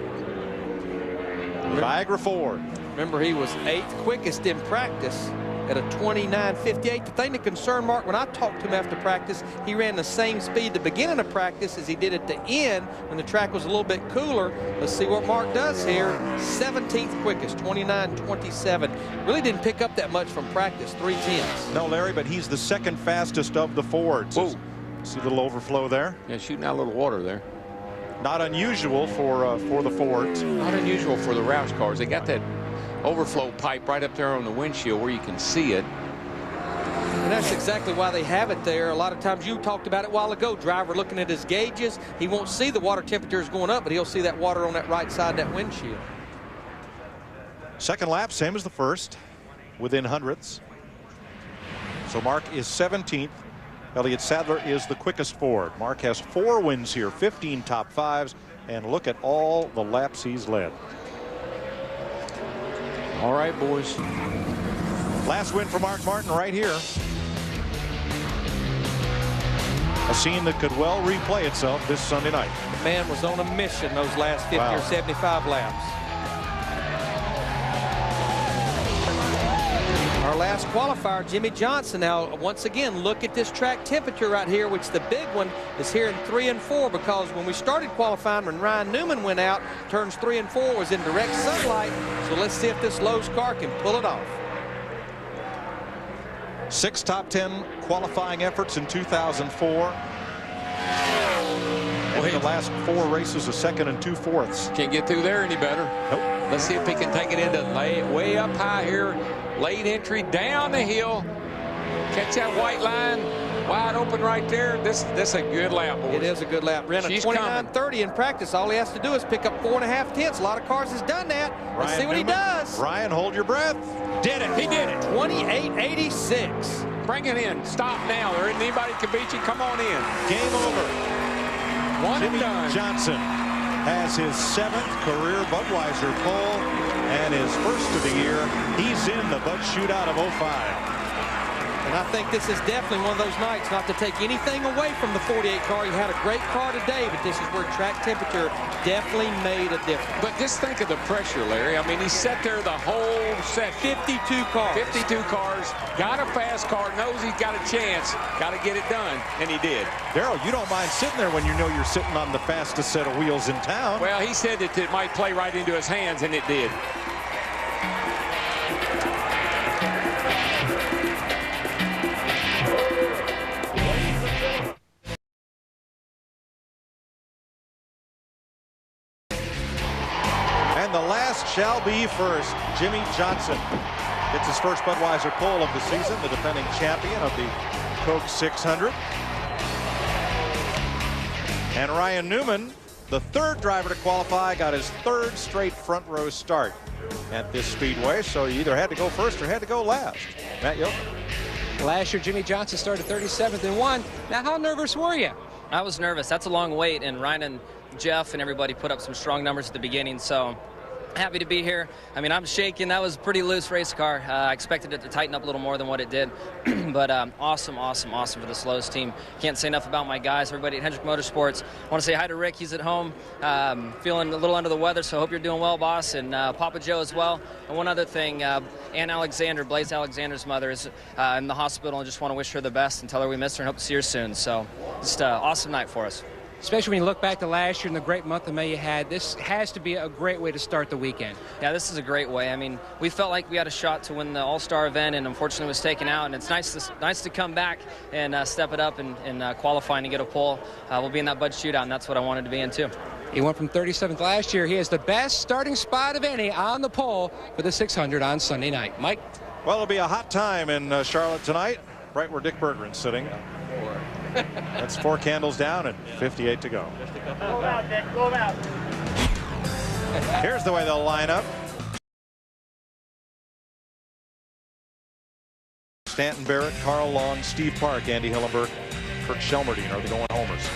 Niagara Ford. Remember, he was 8th quickest in practice at a 29.58. The thing that concerned Mark, when I talked to him after practice, he ran the same speed at the beginning of practice as he did at the end when the track was a little bit cooler. Let's see what Mark does here. 17th quickest, 29.27. Really didn't pick up that much from practice, 3/10. No, Larry, but he's the second fastest of the Fords. Whoa. See a little overflow there? Yeah, shooting out a little water there. Not unusual for the Fords. Not unusual for the Roush cars. They got that overflow pipe right up there on the windshield where you can see it. And that's exactly why they have it there. A lot of times, you talked about it a while ago, driver looking at his gauges, he won't see the water temperatures going up, but he'll see that water on that right side of that windshield. Second lap, same as the first, within hundredths. So Mark is 17th. Elliott Sadler is the quickest Ford. Mark has 4 wins here, 15 top 5s, and look at all the laps he's led. All right, boys. Last win for Mark Martin right here. A scene that could well replay itself this Sunday night. The man was on a mission those last 50 or 75 laps. Our last qualifier, Jimmy Johnson. Now, once again, look at this track temperature right here, which the big one is here in 3 and 4, because when we started qualifying, when Ryan Newman went out, turns 3 and 4 was in direct sunlight. So let's see if this Lowe's car can pull it off. 6 top 10 qualifying efforts in 2004. And in the last 4 races, a 2nd and 2/4. Can't get through there any better. Nope. Let's see if he can take it into way up high here. Late entry down the hill. Catch that white line. Wide open right there. This is a good lap, boys. It is a good lap. Ran a 29.30 in practice. All he has to do is pick up 4.5 tenths. A lot of cars has done that. Let's see what he does. Ryan, hold your breath. Did it. He did it. 28.86. Bring it in. Stop now. There isn't anybody that can beat you. Come on in. Game over. One Jimmy and done. Johnson has his 7th career Budweiser pole and his first of the year. He's in the Bud Shootout of 05. And I think this is definitely one of those nights, not to take anything away from the 48 car. He had a great car today, but this is where track temperature definitely made a difference. But just think of the pressure, Larry. I mean, he sat there the whole set. 52 cars. 52 cars. Got a fast car. Knows he's got a chance. Got to get it done. And he did. Darrell, you don't mind sitting there when you know you're sitting on the fastest set of wheels in town. Well, he said that it might play right into his hands, and it did. And the last shall be first. Jimmy Johnson gets his first Budweiser pole of the season, the defending champion of the Coke 600. And Ryan Newman, the 3rd driver to qualify, got his 3rd straight front row start at this speedway. So you either had to go first or had to go last. Matt Yoakum. Last year, Jimmy Johnson started 37th and won. Now, how nervous were you? I was nervous. That's a long wait, and Ryan and Jeff and everybody put up some strong numbers at the beginning, so happy to be here. I mean, I'm shaking. That was a pretty loose race car. I expected it to tighten up a little more than what it did. But awesome for the Slows team. Can't say enough about my guys, everybody at Hendrick Motorsports. I want to say hi to Rick. He's at home, feeling a little under the weather, so I hope you're doing well, boss, and Papa Joe as well. And one other thing, Ann Alexander, Blaze Alexander's mother, is in the hospital, and just want to wish her the best and tell her we miss her and hope to see her soon. So just an awesome night for us. Especially when you look back to last year and the great month of May you had, this has to be a great way to start the weekend. Yeah, this is a great way. I mean, we felt like we had a shot to win the All-Star event, and unfortunately it was taken out. And it's nice to come back and step it up and qualify and get a pole. We'll be in that Bud Shootout, and that's what I wanted to be in too. He went from 37th last year. He has the best starting spot of any on the pole for the 600 on Sunday night. Mike? Well, it'll be a hot time in Charlotte tonight, right where Dick Berggren's sitting. That's 4 candles down and 58 to go. Blow out, Dick. Blow out. Here's the way they'll line up. Stanton Barrett, Carl Long, Steve Park, Andy Hillenberg, Kurt Shelmerdine are the going homers.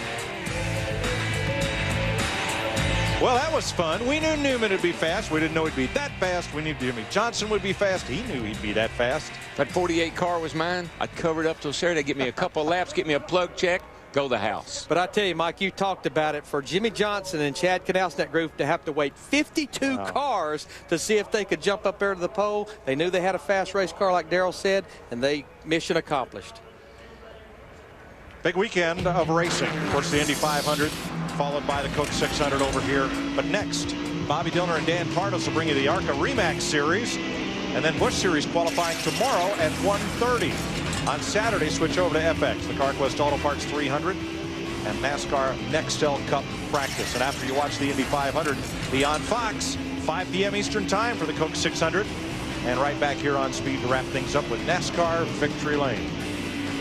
Well, that was fun. We knew Newman would be fast. We didn't know he'd be that fast. We knew Jimmy Johnson would be fast. He knew he'd be that fast. If that 48 car was mine, I'd cover it up till Saturday, get me a couple of laps, get me a plug check, go to the house. But I tell you, Mike, you talked about it. For Jimmy Johnson and Chad Knaus in that group to have to wait 52 cars to see if they could jump up there to the pole. They knew they had a fast race car, like Darrell said, and they mission accomplished. Big weekend of racing. Of course, the Indy 500, followed by the Coke 600 over here. But next, Bobby Dillner and Dan Pardos will bring you the ARCA Remax Series. And then Busch Series qualifying tomorrow at 1:30. On Saturday, switch over to FX, the CarQuest Auto Parts 300 and NASCAR Nextel Cup practice. And after you watch the Indy 500, be on Fox, 5 p.m. Eastern Time for the Coke 600. And right back here on Speed to wrap things up with NASCAR Victory Lane.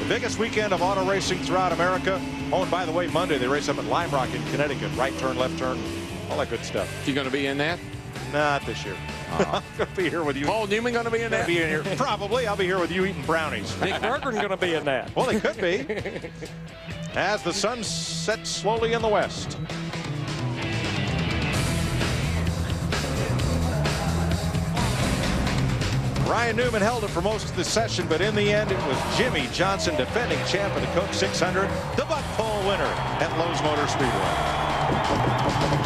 The biggest weekend of auto racing throughout America. Oh, and by the way, Monday they race up at Lime Rock in Connecticut. Right turn, left turn, all that good stuff. You going to be in that? Not this year. I'm going to be here with you. Paul Newman going to be in that? Be in here. Probably. I'll be here with you eating brownies. Nick Berggren going to be in that. Well, they could be. As the sun sets slowly in the west. Ryan Newman held it for most of the session, but in the end, it was Jimmy Johnson, defending champ of the Coke 600, the buck pole winner at Lowe's Motor Speedway.